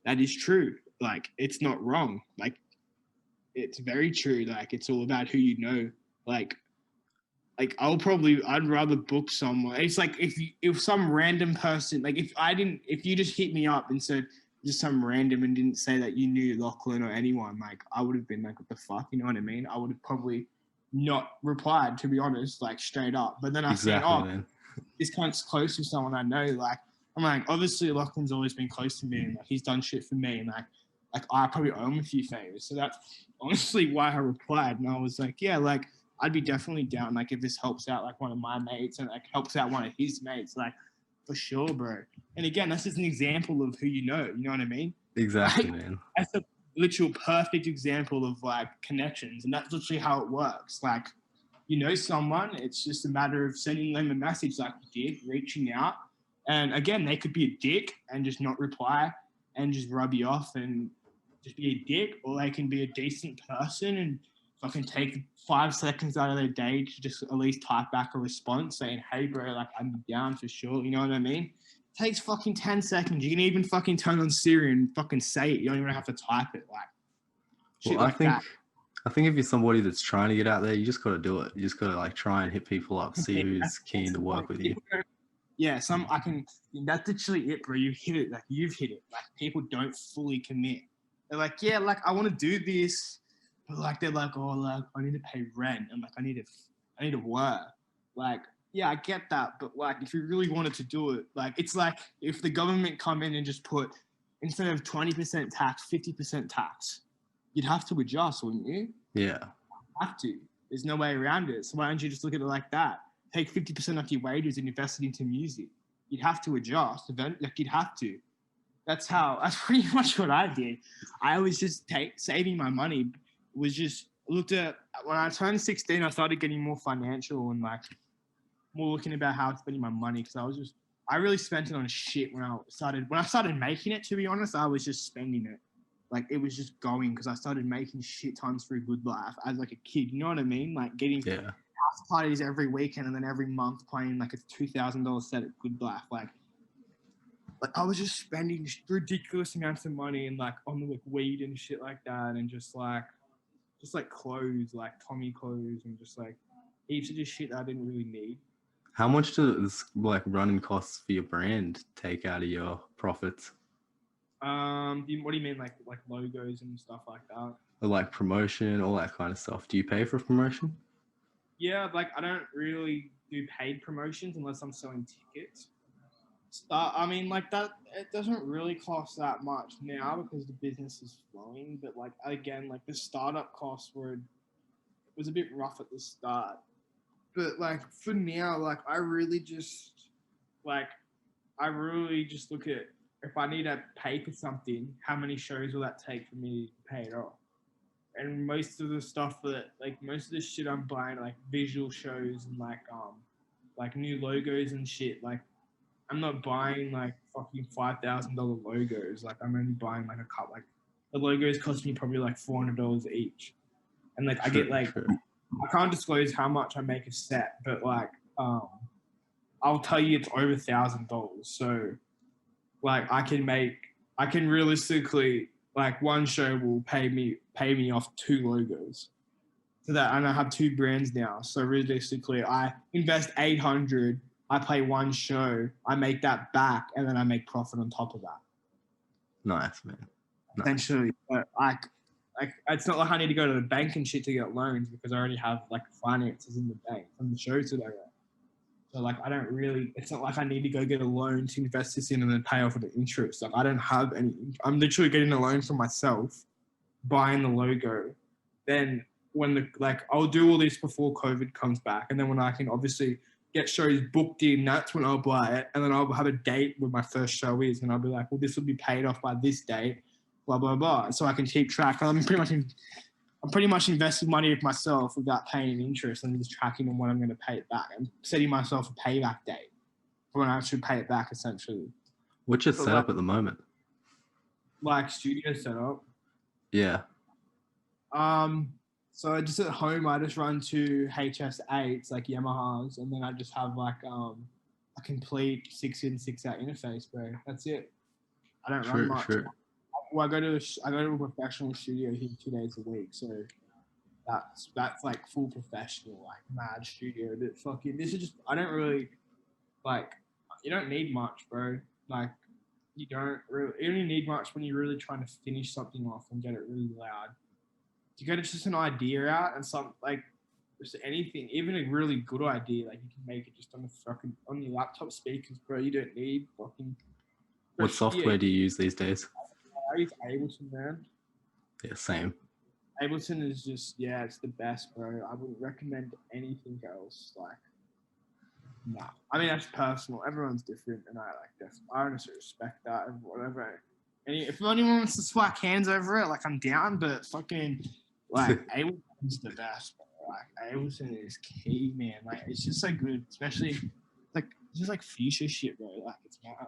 That is true. Like it's not wrong. Like it's very true. Like it's all about who you know. Like I'd rather book someone. It's like if some random person, like if you just hit me up and said just some random and didn't say that you knew Lachlan or anyone, like I would have been like, what the fuck, you know what I mean? I would have probably not replied, to be honest, like straight up. But then I said,
Man.
This cunt's close to someone I know. Like I'm like, obviously Lachlan's always been close to me and like he's done shit for me and like I probably owe him a few favors. So that's honestly why I replied. And I was like, yeah, like I'd be definitely down, like, if this helps out, like, one of my mates and, like, helps out one of his mates, like, for sure, bro. And, again, that's just an example of who you know what I mean?
Exactly,
Like,
man.
that's a literal perfect example of, like, connections, and that's literally how it works. Like, you know someone, it's just a matter of sending them a message like you did, reaching out. And, again, they could be a dick and just not reply and just rub you off and just be a dick, or they can be a decent person and fucking take 5 seconds out of their day to just at least type back a response saying, hey, bro, like, I'm down for sure. You know what I mean? It takes fucking 10 seconds. You can even fucking turn on Siri and fucking say it. You don't even have to type it. Like, shit
Well,
like that.
I think if you're somebody that's trying to get out there, you just got to do it. You just got to like try and hit people up, see who's keen to work with you.
Yeah, that's literally it, bro. You hit it. Like, you've hit it. Like, people don't fully commit. They're like, yeah, like, I want to do this. But like they're like, oh, like I need to pay rent and like I need to work. Like, yeah, I get that, but like if you really wanted to do it, like it's like if the government come in and just put instead of 20% tax, 50% tax, you'd have to adjust, wouldn't you?
Yeah.
Have to. There's no way around it. So why don't you just look at it like that? Take 50% off your wages and invest it into music. You'd have to adjust. Like you'd have to. That's pretty much what I did. I was just saving my money. Was just looked at when I turned 16, I started getting more financial and like more looking about how I'm spending my money because I really spent it on shit when I started making it. To be honest, I was just spending it, like it was just going because I started making shit tons through GoodLife as like a kid. You know what I mean? Like getting house parties every weekend and then every month playing like a $2,000 set at GoodLife. Like I was just spending ridiculous amounts of money and like on like weed and shit like that and just like clothes, like Tommy clothes and just like heaps of just shit that I didn't really need.
How much does like running costs for your brand take out of your profits?
What do you mean like logos and stuff like that?
Or like promotion, all that kind of stuff. Do you pay for promotion?
Yeah, like I don't really do paid promotions unless I'm selling tickets. I mean, like that, it doesn't really cost that much now because the business is flowing. But like again, like the startup costs was a bit rough at the start. But like for now, like I really just like I really just look at if I need to pay for something, how many shows will that take for me to pay it off? And most of the stuff that like most of the shit I'm buying like visual shows and like new logos and shit. Like I'm not buying like fucking $5,000 logos. Like I'm only buying like a cup. Like the logos cost me probably like $400 each, and like I get like
True.
I can't disclose how much I make a set, but like I'll tell you it's over $1,000. So like I can realistically like one show will pay me off two logos. So that and I have two brands now. So realistically I invest 800, I play one show, I make that back, and then I make profit on top of that.
Nice, man. Nice.
Essentially. But like it's not like I need to go to the bank and shit to get loans because I already have like finances in the bank from the shows that I run. So like I don't really, it's not like I need to go get a loan to invest this in and then pay off the interest. Like I don't have any, I'm literally getting a loan from myself, buying the logo. Then when I'll do all this before COVID comes back. And then when I can obviously get shows booked in, that's when I'll buy it. And then I'll have a date where my first show is. And I'll be like, well, this will be paid off by this date, blah, blah, blah. So I can keep track. I'm pretty much investing money with myself without paying interest. I'm just tracking on when I'm going to pay it back. I'm setting myself a payback date for when I should pay it back, essentially.
What's your setup at the moment?
Like studio setup.
Yeah.
So just at home, I just run two HS8s, like Yamahas, and then I just have like a complete 6-in, 6-out interface, bro. That's it. I don't run much.
True.
Well, I go to a professional studio here 2 days a week, so that's like full professional, like mad studio. But fucking, this is just I don't really like. You don't need much, bro. Like you only need much when you're really trying to finish something off and get it really loud. You get just an idea out and some like just anything, even a really good idea, like you can make it just on your laptop speakers, bro. You don't need fucking.
What software do you use these days?
I use Ableton, man.
Yeah, same.
Ableton is just, it's the best, bro. I wouldn't recommend anything else. Like, nah. I mean, that's personal. Everyone's different, and I honestly respect that and whatever. And if anyone wants to swag hands over it, like, I'm down, but fucking, like, Ableton's the best, bro. Like, Ableton is key, man. Like, it's just so good, especially, like, it's just like future shit, bro. Like, it's mad.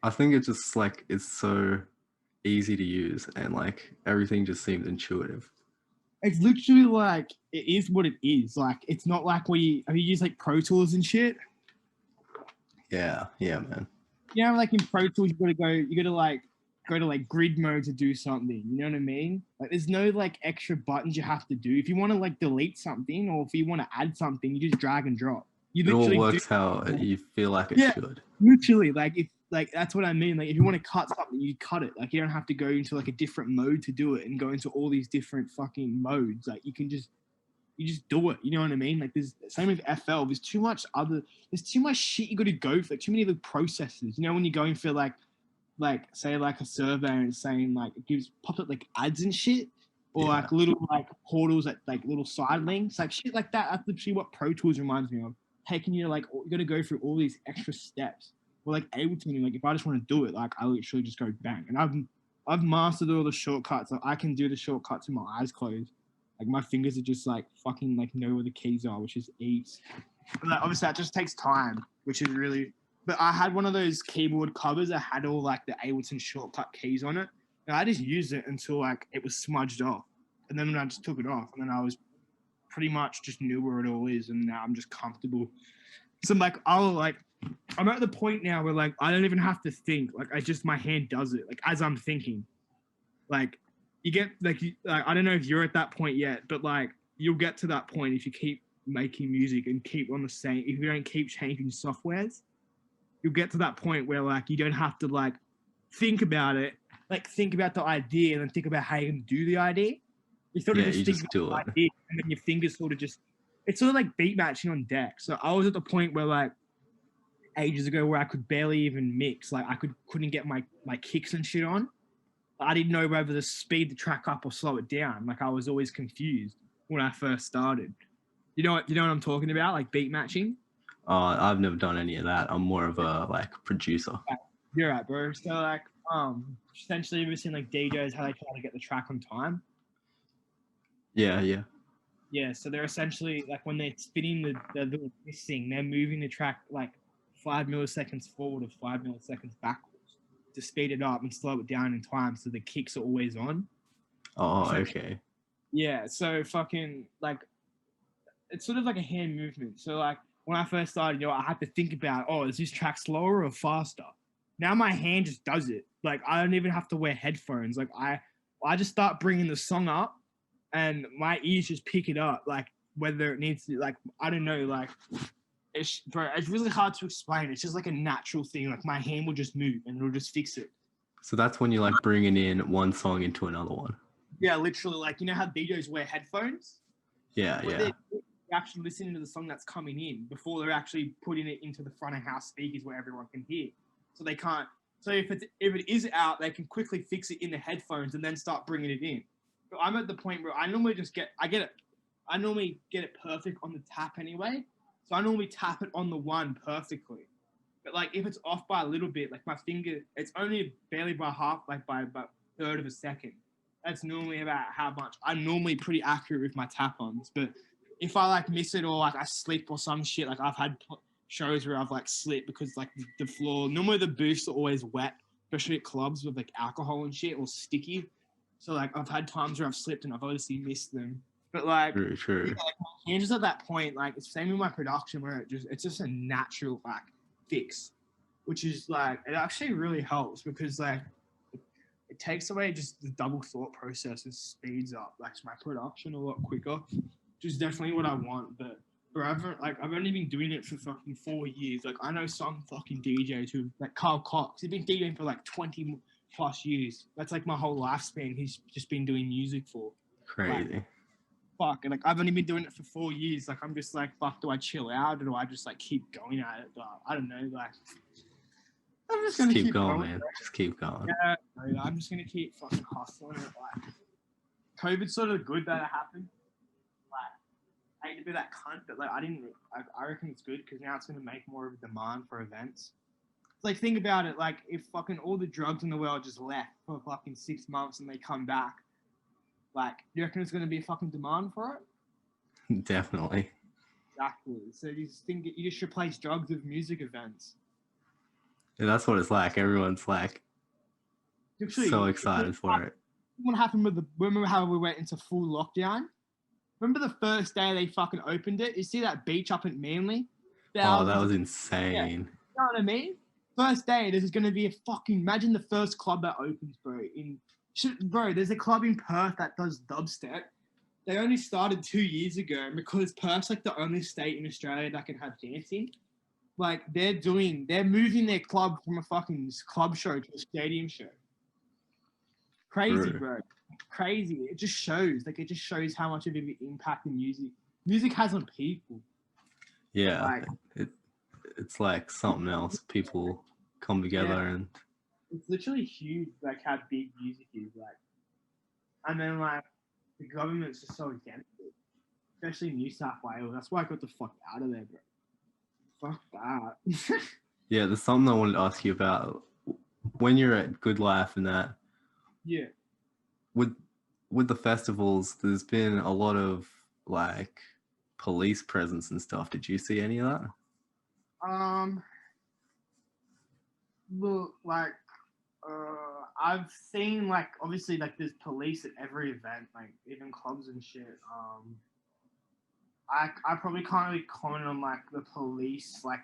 I think it's just like it's so easy to use and like everything just seems intuitive.
It's literally like it is what it is. Like it's not like have you used like Pro Tools and shit?
Yeah, man.
You know, like in Pro Tools, you gotta go to grid mode to do something. You know what I mean? Like there's no like extra buttons you have to do. If you want to like delete something or if you want to add something, you just drag and drop.
It all works how you feel like it should.
Literally, like that's what I mean. Like if you want to cut something, you cut it. Like you don't have to go into like a different mode to do it and go into all these different fucking modes. Like you just do it. You know what I mean? Like there's same with FL. There's too much shit you got to go for. Like, too many other processes. You know when you're going for like say like a survey and it's saying like it pops up like ads and shit. Or like little like portals that like little side links, like shit like that. That's literally what Pro Tools reminds me of. Taking you like you got to go through all these extra steps. Well, like Ableton, like if I just want to do it, like I literally just go bang. And I've mastered all the shortcuts. Like I can do the shortcuts with my eyes closed. Like my fingers are just like fucking like know where the keys are, which is ease. But like, obviously that just takes time, which is really. But I had one of those keyboard covers that had all like the Ableton shortcut keys on it. And I just used it until like it was smudged off. And then when I just took it off, and then I was pretty much just knew where it all is, and now I'm just comfortable. So I'm at the point now where like I don't even have to think. Like my hand does it. Like as I'm thinking. Like you get like I don't know if you're at that point yet, but like you'll get to that point if you keep making music and keep on the same. If you don't keep changing softwares, you'll get to that point where like you don't have to like think about it. Like think about the idea and then think about how you're gonna do the idea. You sort of just think about the idea, and then your fingers sort of just. It's sort of like beat matching on deck. So I was at the point where like ages ago where I could barely even mix. Like I couldn't get my kicks and shit on. I didn't know whether to speed the track up or slow it down. Like I was always confused when I first started. You know what I'm talking about? Like beat matching.
I've never done any of that. I'm more of a like producer.
You're right, bro. So like, essentially, we've seen like DJs how they try to get the track on time.
Yeah, yeah.
Yeah, so they're essentially like when they're spinning the little thing, they're moving the track like 5 milliseconds forward or 5 milliseconds backwards to speed it up and slow it down in time, so the kicks are always on.
Oh,
So,
okay.
yeah, so fucking like it's sort of like a hand movement. So like when I first started, I had to think about, oh, is this track slower or faster? Now my hand just does it. Like I don't even have to wear headphones. Like I just start bringing the song up, and my ears just pick it up. Like whether it needs to, like I don't know, like it's really hard to explain. It's just like a natural thing. Like my hand will just move and it'll just fix it.
So that's when you're like bringing in one song into another one.
Yeah, literally. Like you know how DJs wear headphones?
Yeah,
When
yeah.
they're actually listening to the song that's coming in before they're actually putting it into the front of house speakers where everyone can hear. So they can't. So if it is out, they can quickly fix it in the headphones and then start bringing it in. But I'm at the point where I normally get it perfect on the tap anyway. So I normally tap it on the one perfectly. But like if it's off by a little bit, like my finger, it's only barely by half, like by about a third of a second. That's normally about how much. I'm normally pretty accurate with my tap-ons, but if I like miss it or like I slip or some shit, like I've had shows where I've like slipped because like the floor. Normally the booths are always wet, especially at clubs with like alcohol and shit or sticky. So like I've had times where I've slipped and I've obviously missed them. But like,
True.
yeah, like my hands at that point, like it's the same with my production where it's just a natural like fix, which is like it actually really helps because like it takes away just the double thought process and speeds up like my production a lot quicker, which is definitely what I want. But I've only been doing it for fucking 4 years. Like I know some fucking DJs who like Carl Cox. He's been DJing for like 20 plus years. That's like my whole lifespan. He's just been doing music for.
Crazy.
Like, fuck. And like I've only been doing it for 4 years. Like I'm just like, fuck, do I chill out or do I just like keep going at it? But I don't know. Like I'm just gonna
keep going, man. Just keep going.
Yeah, I'm just gonna keep fucking hustling it. Like COVID's sort of good that it happened. Like I hate to be that cunt, but like I reckon it's good because now it's gonna make more of a demand for events. Like think about it. Like if fucking all the drugs in the world just left for fucking 6 months and they come back, like you reckon it's gonna be a fucking demand for it?
Definitely.
Exactly. So you just replace drugs with music events.
Yeah, that's what it's like. Everyone's like
Actually,
so excited for it.
What happened with remember how we went into full lockdown? Remember the first day they fucking opened it? You see that beach up at Manly?
Oh, that was insane.
Yeah. You know what I mean? First day, there's going to be a fucking... Imagine the first club that opens, bro. Bro, there's a club in Perth that does dubstep. They only started 2 years ago, and because Perth's like the only state in Australia that can have dancing, like they're moving their club from a fucking club show to a stadium show. Crazy, bro. Crazy. It just shows how much of an impact the music has on people.
Yeah, like, it's like something else. People come together and
it's literally huge. Like how big music is. Like, and then like the government's just so against it, especially New South Wales. That's why I got the fuck out of there, bro. Fuck that.
Yeah, there's something I wanted to ask you about. When you're at GoodLife and that.
Yeah.
With the festivals, there's been a lot of like police presence and stuff. Did you see any of that?
Look, like, I've seen like obviously like there's police at every event, like even clubs and shit. I probably can't really comment on like the police, like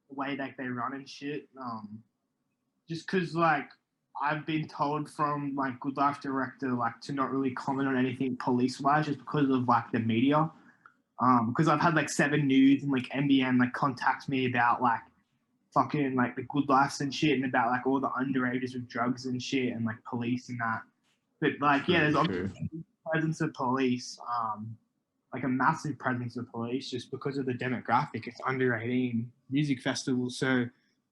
the way that they run and shit. Just because like I've been told from like GoodLife director like to not really comment on anything police wise, just because of like the media. Because I've had like 7 News and like NBN like contact me about like fucking like the GoodLifes and shit and about like all the underages with drugs and shit and like police and that. But like yeah, there's obviously a presence of police, like a massive presence of police just because of the demographic. It's under 18 music festivals, so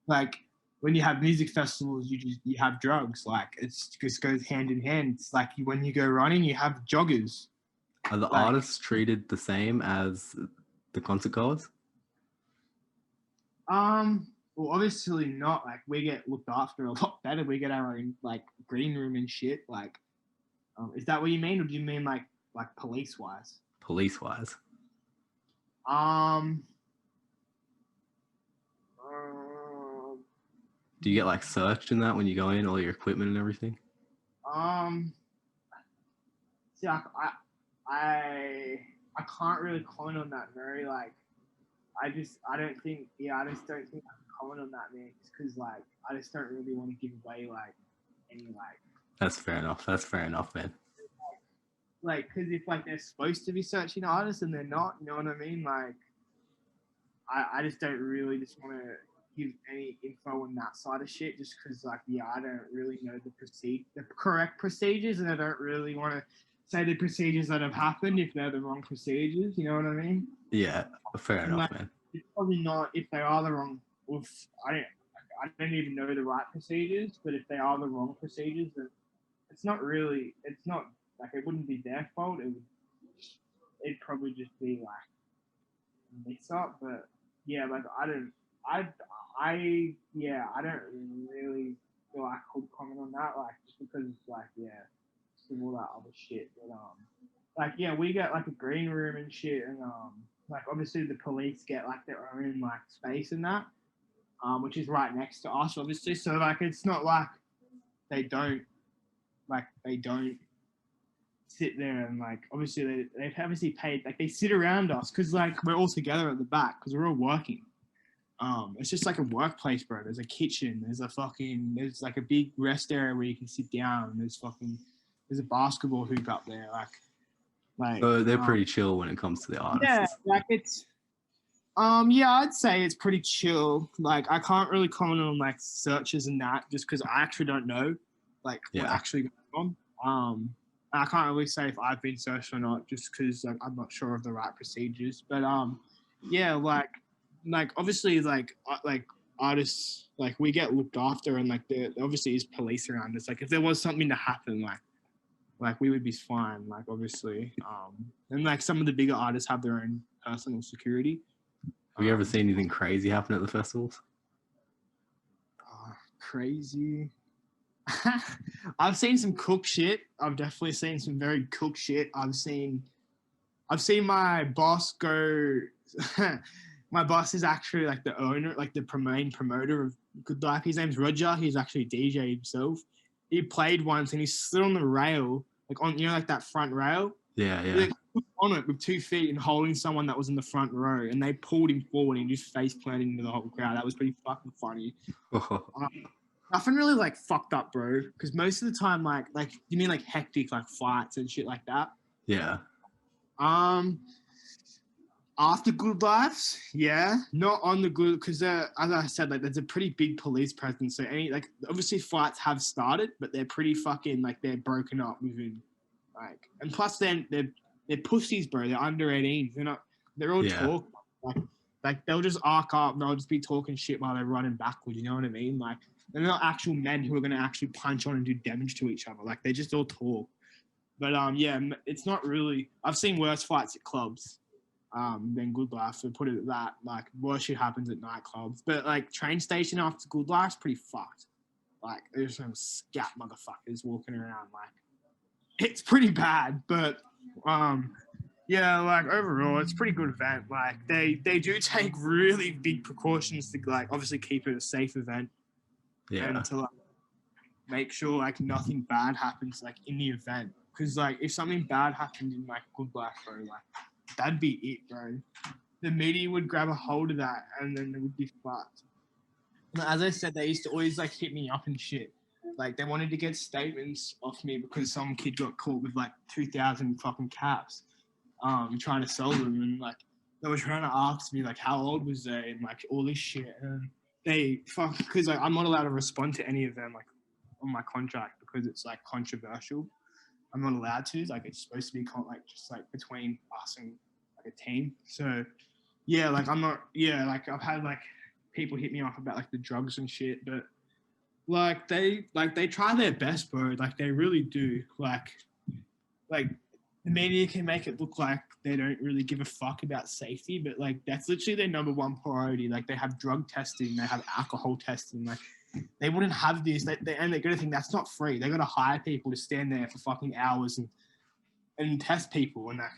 like when you have music festivals, you have drugs. Like it just goes hand in hand. It's like when you go running, you have joggers.
Are the artists treated the same as the concert goers?
Well, obviously not. Like, we get looked after a lot better. We get our own like green room and shit. Like, is that what you mean, or do you mean like police wise?
Police wise.
Um,
Do you get like searched in that when you go in, all your equipment and everything?
um, see, I can't really comment on that very like. I don't think, yeah, I just don't think I can comment on that, man, just because like I just don't really want to give away like any
That's fair enough. That's fair enough, man.
like because if like they're supposed to be searching artists and they're not, you know what I mean? Like I just don't really just want to give any info on that side of shit, just because like yeah, I don't really know the correct procedures, and I don't really want to say the procedures that have happened if they're the wrong procedures. You know what I mean?
Yeah, fair
And
enough,
like
man.
it's probably not if they are the wrong. If I don't even know the right procedures, but if they are the wrong procedures, then it's not really. It's not like it wouldn't be their fault. It'd probably just be like a mix up. But yeah, like I don't really feel like I could comment on that, like just because like yeah, just all that other shit. But like yeah, we get like a green room and shit, and like obviously the police get like their own like space in that, which is right next to us, obviously. So like it's not like they don't they don't sit there and like obviously they've obviously paid like they sit around us because like we're all together at the back because we're all working. It's just like a workplace, bro. There's a kitchen. There's like a big rest area where you can sit down. There's a basketball hoop up there.
So they're pretty chill when it comes to the artists.
Yeah, like it's yeah, I'd say it's pretty chill. Like I can't really comment on like searches and that just because I actually don't know like what actually goes on. I can't really say if I've been searched or not just because like, I'm not sure of the right procedures. But yeah, like obviously like artists like we get looked after and like there obviously is police around us. Like if there was something to happen, like we would be fine. Like obviously, and like some of the bigger artists have their own personal security.
Have you ever seen anything crazy happen at the festivals?
Crazy. I've seen some cook shit. I've definitely seen some very cook shit. I've seen my boss go. My boss is actually like the owner, like the main promoter of GoodLife. His name's Roger. He's actually a DJ himself. He played once and he slid on the rail, like on like that front rail.
Yeah.
Like, on it with 2 feet and holding someone that was in the front row, and they pulled him forward and just face planted into the whole crowd. That was pretty fucking funny. Nothing really like fucked up, bro. Because most of the time, like you mean like hectic, like fights and shit like that.
Yeah.
After GoodLife's, yeah, not on the good because as I said, like there's a pretty big police presence. So any like obviously fights have started, but they're pretty fucking like they're broken up within like, and plus then they're pussies, bro. They're under 18s. They're all talk like they'll just arc up and they'll just be talking shit while they're running backwards. You know what I mean? Like they're not actual men who are gonna actually punch on and do damage to each other. Like they just all talk. But yeah, it's not really. I've seen worse fights at clubs than GoodLife. So put it at that. Like worse shit happens at nightclubs. But like train station after GoodLife's pretty fucked. Like there's some scat motherfuckers walking around. Like it's pretty bad. But yeah, like overall, it's a pretty good event. Like they do take really big precautions to like obviously keep it a safe event.
Yeah.
And to like make sure like nothing bad happens like in the event. Because like if something bad happened in like GoodLife, bro, like that'd be it, bro. The media would grab a hold of that and then it would be fucked. And as I said, they used to always like hit me up and shit. Like they wanted to get statements off me because some kid got caught with like 2,000 fucking caps, trying to sell them, and like they were trying to ask me like how old was they and like all this shit. And they fuck because like I'm not allowed to respond to any of them like on my contract because it's like controversial. I'm not allowed to. Like it's supposed to be like just like between us and like a team. So yeah, like I'm not. Yeah, like I've had like people hit me off about like the drugs and shit, but like they try their best, bro. Like they really do. Like the media can make it look like they don't really give a fuck about safety, but like that's literally their number one priority. Like they have drug testing, they have alcohol testing. Like they wouldn't have this. And they're gonna think that's not free. They're gonna hire people to stand there for fucking hours and test people and that.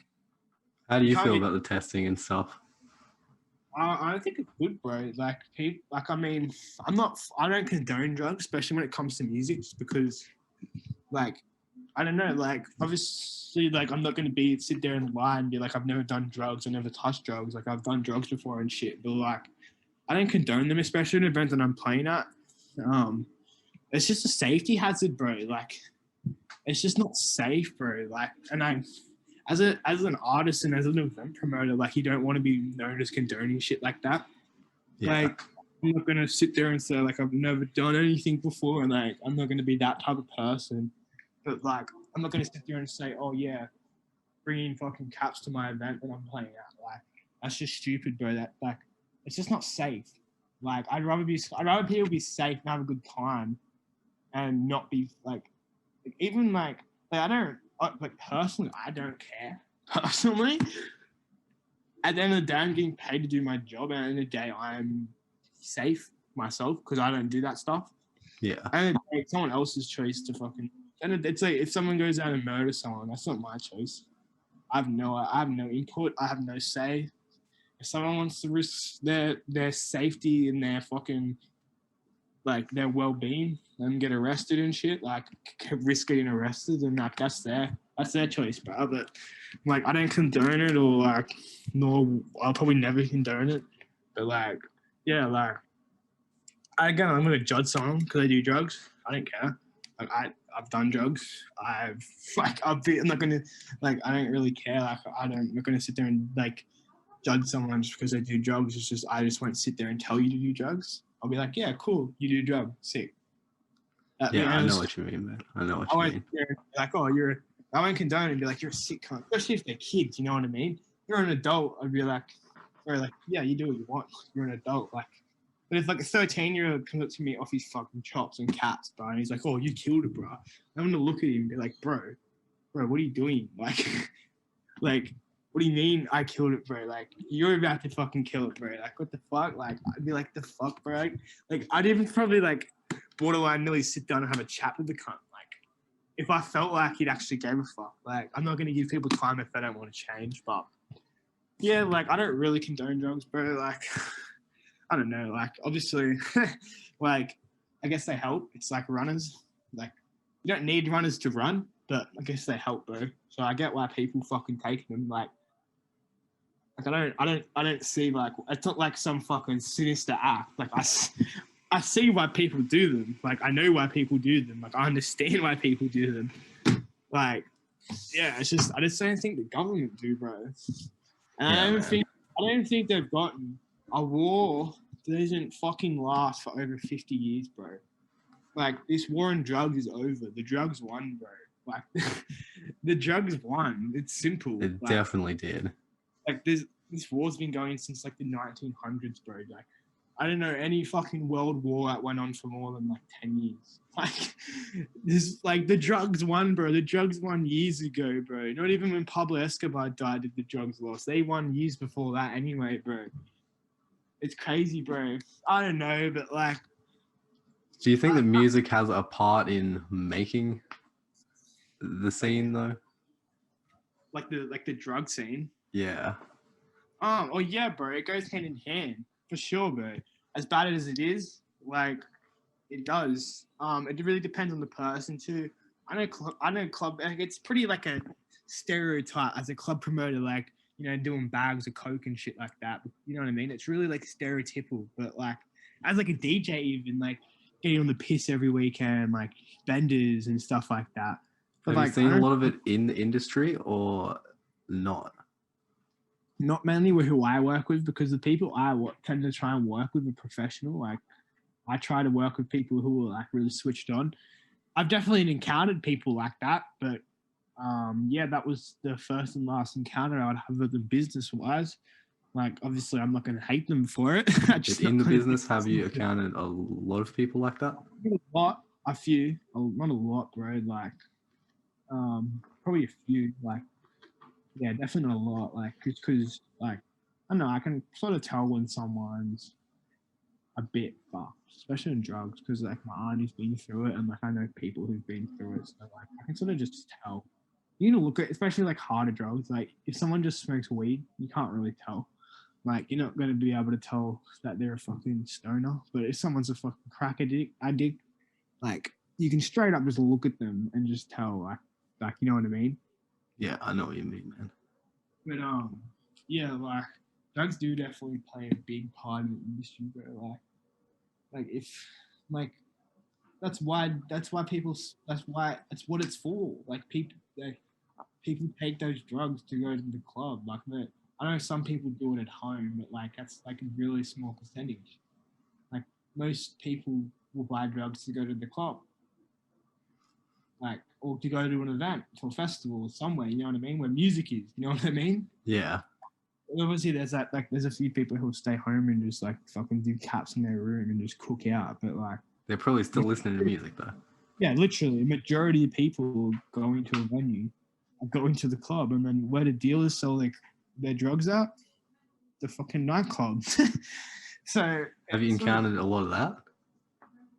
How do you feel about the testing and stuff?
I don't think it's good, bro. Like people, like I mean, I don't condone drugs, especially when it comes to music, just because, like, I don't know, like obviously, like I'm not gonna sit there and lie and be like I've never done drugs, I never touched drugs, like I've done drugs before and shit, but like I don't condone them, especially in events that I'm playing at. It's just a safety hazard, bro. Like it's just not safe, bro. Like, and as an artist and as an event promoter, like you don't want to be known as condoning shit like that. Yeah. Like I'm not gonna sit there and say like I've never done anything before, and like I'm not gonna be that type of person. But like I'm not gonna sit there and say, oh yeah, bringing fucking caps to my event that I'm playing at. Like that's just stupid, bro. That like it's just not safe. Like I'd rather people be safe and have a good time, and not be like even like I don't. Like personally, I don't care. Personally, at the end of the day, I'm getting paid to do my job, and at the end of the day, I'm safe myself because I don't do that stuff.
Yeah.
And it's someone else's choice to fucking. And it's like if someone goes out and murders someone, that's not my choice. I have no input. I have no say. If someone wants to risk their safety and their fucking like their well-being and get arrested and shit, like risk getting arrested, and like that's their choice, bro. But like I don't condone it, or like nor I'll probably never condone it. But like yeah, like I'm gonna judge someone because they do drugs. I don't care. Like I've done drugs. I'm not gonna like I don't really care. Like I'm not gonna sit there and like judge someone just because they do drugs. It's just I just won't sit there and tell you to do drugs. I'll be like, yeah, cool, you do drugs, sick.
Yeah, I know what you mean, man. I know what you mean.
Like, oh, I won't condone it and be like, you're a sick cunt. Especially if they're kids, you know what I mean? You're an adult, I'd be like, yeah, you do what you want. You're an adult. Like, but if like a 13-year-old comes up to me off his fucking chops and caps, bro, and he's like, oh, you killed it, bro. I'm gonna look at him and be like, bro, what are you doing? Like, what do you mean I killed it, bro? Like, you're about to fucking kill it, bro. Like, what the fuck? Like, I'd be like, the fuck, bro? Like, I'd even probably, like, borderline nearly sit down and have a chat with the cunt. Like, if I felt like he'd actually gave a fuck. Like, I'm not going to give people time if they don't want to change. But, yeah, like, I don't really condone drugs, bro. Like, I don't know. Like, obviously, like, I guess they help. It's like runners. Like, you don't need runners to run, but I guess they help, bro. So I get why people fucking take them. Like I don't see like it's not like some fucking sinister act. Like I see why people do them. Like I know why people do them. Like I understand why people do them. Like yeah, it's just I just don't think the government do, bro. And I don't think they've gotten a war that doesn't fucking last for over 50 years, bro. Like this war on drugs is over. The drugs won, bro. Like the drugs won. It's simple.
It definitely did.
Like this war's been going since like the 1900s, bro. Like I don't know any fucking world war that went on for more than like 10 years. Like this, like the drugs won, bro. The drugs won years ago, bro. Not even when Pablo Escobar died did the drugs lost. They won years before that anyway, bro. It's crazy, bro. I don't know, but like.
Do you think that music has a part in making the scene though?
Like the drug scene?
Yeah.
Oh yeah, bro. It goes hand in hand for sure, bro. As bad as it is, like it does. It really depends on the person too. I know club. Like, it's pretty like a stereotype as a club promoter, like doing bags of coke and shit like that. You know what I mean? It's really like stereotypical, but like as like a DJ, even like getting on the piss every weekend, like benders and stuff like that. But
have you seen a lot of it in the industry or not?
Not mainly with who I work with, because the people I tend to try and work with are professional. Like I try to work with people who are like really switched on. I've definitely encountered people like that, but yeah, that was the first and last encounter I'd have with them business wise. Like obviously I'm not going to hate them for it.
In the business, have you encountered a lot of people like that?
A few, not a lot, bro. Like probably a few. Like Yeah, definitely a lot. Like, because like I don't know, I can sort of tell when someone's a bit fucked, especially in drugs, because like my auntie's been through it, and like I know people who've been through it, so like I can sort of just tell. You know, look at especially like harder drugs. Like if someone just smokes weed, you can't really tell. Like you're not going to be able to tell that they're a fucking stoner. But if someone's a fucking crack addict, like you can straight up just look at them and just tell, like you know what I mean.
Yeah, I know what you mean, man.
But yeah, like drugs do definitely play a big part in the industry, bro. Like if like that's why people that's why it's what it's for. Like people take those drugs to go to the club. Like I know some people do it at home, but like that's like a really small percentage. Like most people will buy drugs to go to the club, like or to go to an event, to a festival, or somewhere. You know what I mean? Where music is. You know what I mean?
Yeah.
Obviously, there's that like there's a few people who'll stay home and just like fucking do caps in their room and just cook out. But like
They're probably still listening to music though.
yeah, literally, majority of people going to a venue are going to the club, and then where the dealers sell their drugs at, the fucking nightclub. So
Have you encountered a lot of that?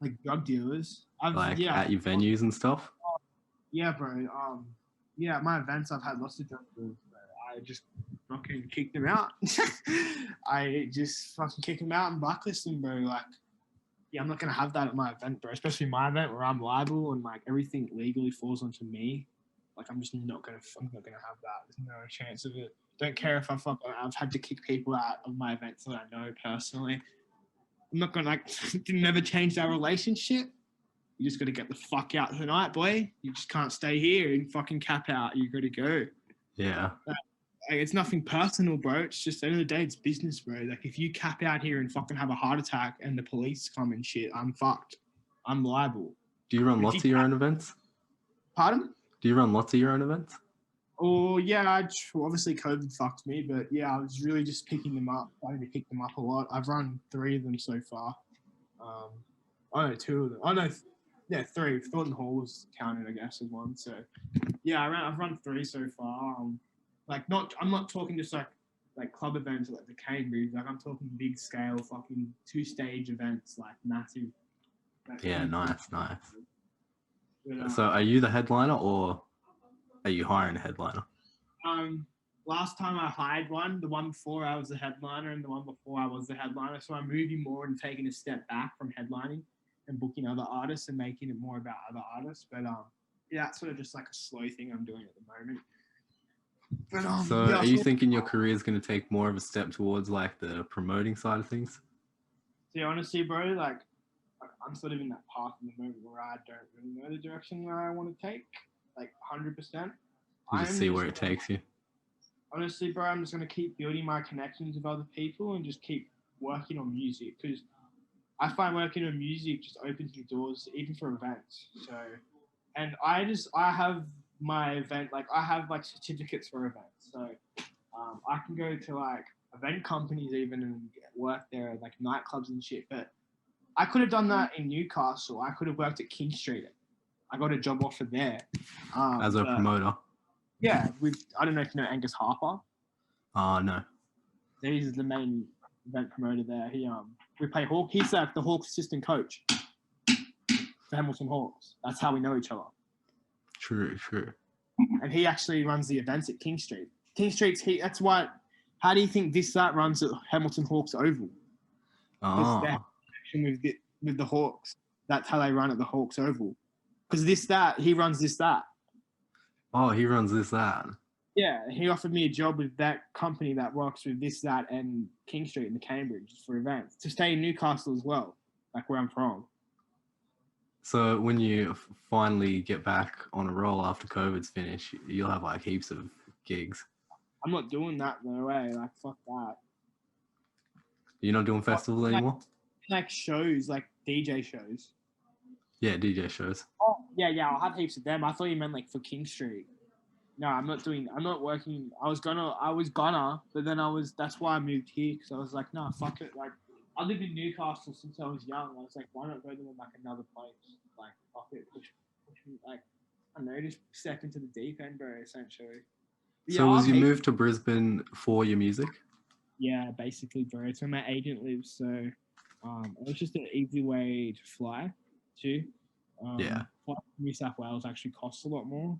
like drug dealers.
Like at your venues and stuff?
Yeah, bro. Yeah, at my events I've had lots of drug dealers, bro. I just fucking kick them out. I just fucking kick them out and blacklist them, bro. Like, yeah, I'm not gonna have that at my event, bro. Especially my event where I'm liable and like everything legally falls onto me. Like, I'm not gonna have that. There's no chance of it. Don't care if I've had to kick people out of my events that I know personally. I'm not gonna like never change our relationship. You just got to get the fuck out tonight, boy. You just can't stay here and fucking cap out. You got to go.
Yeah.
It's nothing personal, bro. It's just at the end of the day, it's business, bro. Like if you cap out here and fucking have a heart attack and the police come and shit, I'm fucked. I'm liable.
Do you run lots of your own events?
Pardon?
Do you run lots of your own events?
Oh yeah, obviously COVID fucked me, but yeah, I was really just picking them up. I need to pick them up a lot. I've run 3 of them so far. I know 2 of them. I know, yeah, 3. Thornton Hall was counted, I guess, as one. So yeah, I've run 3 so far. I'm not talking just like club events like the Cambridge. Like I'm talking big scale, fucking 2-stage events, like massive.
Yeah, nice.
But,
So are you the headliner or are you hiring a headliner?
last time I hired one, the one before I was the headliner, and the one before I was the headliner. So I'm moving more and taking a step back from headlining and booking other artists and making it more about other artists. But yeah, that's sort of just like a slow thing I'm doing at the moment. But
So
yeah,
are you thinking your career is going to take more of a step towards like the promoting side of things?
See, honestly, bro, like I'm sort of in that path in the moment where I don't really know the direction where I want to take, like 100%.
You just see where it takes you.
Honestly, bro, I'm just going to keep building my connections with other people and just keep working on music because I find working on music just opens the doors even for events. So, and I have my event, like I have like certificates for events. So I can go to like event companies even and work there, like nightclubs and shit. But I could have done that in Newcastle. I could have worked at King Street. I got a job offer there.
As a promoter?
Yeah, I don't know if you know Angus Harper.
No.
He's the main event promoter there. We play Hawk. He's like the Hawks assistant coach for Hamilton Hawks. That's how we know each other.
True.
And he actually runs the events at King Street. King Street's that's why. How do you think that runs at Hamilton Hawks Oval? Because they're with the Hawks. That's how they run at the Hawks Oval. Because he runs that.
Oh, he runs that.
Yeah, he offered me a job with that company that works with that, and King Street in the Cambridge for events to stay in Newcastle as well, like where I'm from.
So when you finally get back on a roll after COVID's finished, you'll have like heaps of gigs.
I'm not doing that, no way. Like, fuck that.
You're not doing festivals anymore?
Like shows, like DJ shows.
Yeah, DJ shows.
Oh, yeah, I'll have heaps of them. I thought you meant like for King Street. No, I'm not working. I was gonna, but then that's why I moved here, because I was like, nah, fuck it. Like, I lived in Newcastle since I was young. I was like, why not go to like another place? Like, fuck it, push me, like, I don't know, just step into the deep end, bro, essentially. Yeah,
So was
I'm
you moved to Brisbane for your music?
Yeah, basically, bro. It's where my agent lives, so it was just an easy way to fly to.
Yeah.
Flight to New South Wales actually costs a lot more,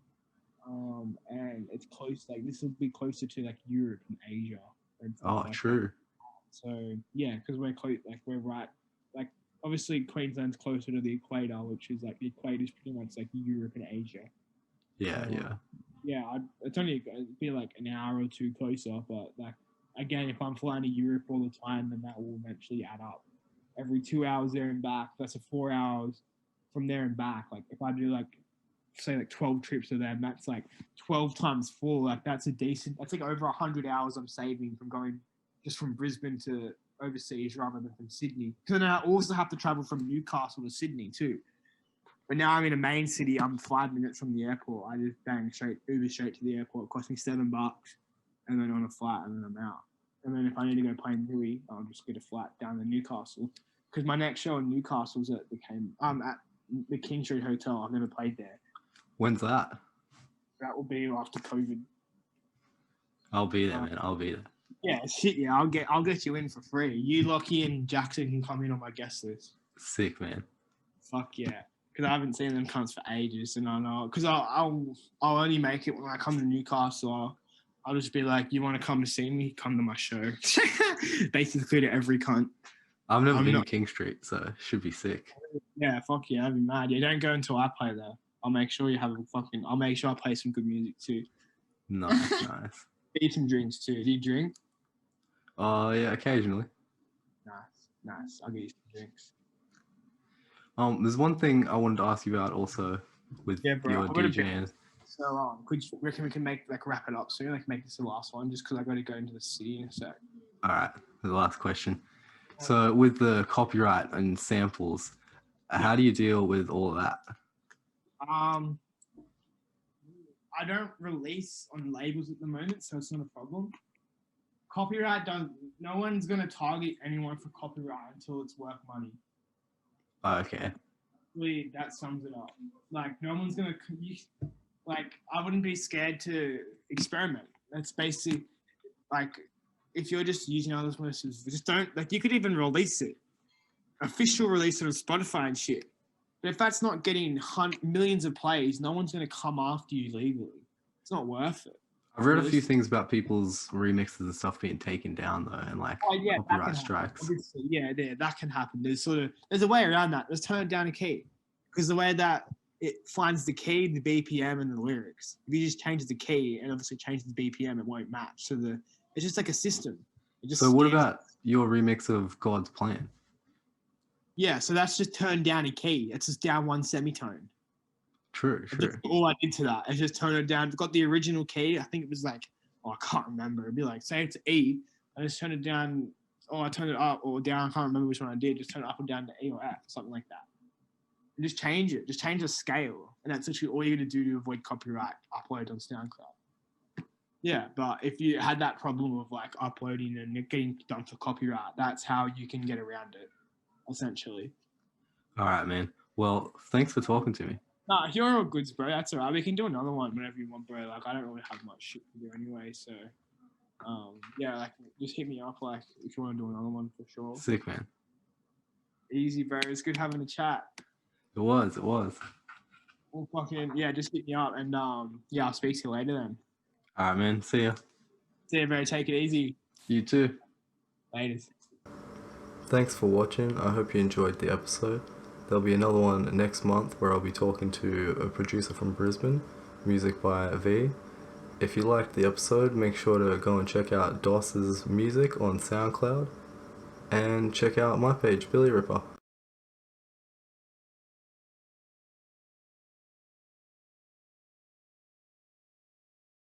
and it's close. Like this will be closer to like Europe and Asia and stuff
Oh,
like that.
true.
So yeah, because we're close, like we're right, like obviously Queensland's closer to the equator, which is like the equator is pretty much like Europe and Asia.
Yeah,
So
yeah.
yeah, it's only it'd be like an hour or two closer, but like again, if I'm flying to Europe all the time, then that will eventually add up. Every 2 hours there and back, that's a 4 hours from there and back. Like if I do like say like 12 trips to them, that's like 12 times four. Like that's a decent. That's like over 100 hours I'm saving from going just from Brisbane to overseas rather than from Sydney. Because then I also have to travel from Newcastle to Sydney too. But now I'm in a main city. I'm 5 minutes from the airport. I just bang Uber straight to the airport. It cost me $7, and then on a flight, and then I'm out. And then if I need to go play in Newey, I'll just get a flight down to Newcastle. Because my next show in Newcastle is at the King Street Hotel. I've never played there.
When's that?
That will be after COVID.
I'll be there, man. I'll be there.
Yeah, shit. Yeah, I'll get you in for free. You, Lockie, and Jackson can come in on my guest list.
Sick, man.
Fuck yeah. Because I haven't seen them cunts for ages, and I know because I'll only make it when I come to Newcastle. I'll just be like, you want to come to see me? Come to my show. Basically to every cunt.
I've never been to King Street, so it should be sick.
Yeah, fuck yeah, I'd be mad. Yeah, don't go until I play there. I'll make sure you have I'll make sure I play some good music too.
Nice, nice.
Eat some drinks too. Do you drink?
Oh, yeah, occasionally.
Nice. I'll get you some drinks.
There's one thing I wanted to ask you about also with your DJing.
So, could you reckon we can wrap it up soon? Like, make this the last one, just because I got to go into the city in a sec.
All right, the last question. So, with the copyright and samples, how do you deal with all of that?
I don't release on labels at the moment, so it's not a problem. Copyright no one's gonna target anyone for copyright until it's worth money.
Okay.
Really, that sums it up. Like, no one's gonna. I wouldn't be scared to experiment. That's basically like, if you're just using other voices, just don't you could even release it, official release it on Spotify and shit. But if that's not getting millions of plays, no one's gonna come after you legally. It's not worth it.
I've read a few things about people's remixes and stuff being taken down though, and copyright strikes.
Obviously, yeah, that can happen. There's a way around that. Let's turn it down a key, because the way that it finds the key, the BPM, and the lyrics. If you just change the key and obviously change the BPM, it won't match. So it's just like a system.
So what about your remix of God's Plan?
Yeah, so that's just turned down a key. It's just down one semitone.
True.
That's all I did to that. I just turned it down. Got the original key. I think it was I can't remember. It'd be like, say it's E. I just turned it down. I turned it up or down. I can't remember which one I did. Just turn it up or down to E or F, something like that. And just change it. Just change the scale. And that's actually all you're going to do to avoid copyright upload on SoundCloud. Yeah, but if you had that problem of uploading and getting done for copyright, that's how you can get around it, essentially.
All right, man. Well, thanks for talking to me.
Nah, you're all goods, bro. That's all right. We can do another one whenever you want, bro. I don't really have much shit to do anyway, so just hit me up if you want to do another one for sure.
Sick, man.
Easy, bro. It's good having a chat.
It was.
Well, just hit me up and I'll speak to you later then.
All right, man. See ya.
See ya, bro. Take it easy.
You too.
Later.
Thanks for watching. I hope you enjoyed the episode. There'll be another one next month where I'll be talking to a producer from Brisbane, music by V. If you liked the episode, make sure to go and check out Doss's music on SoundCloud and check out my page, BillyRippa.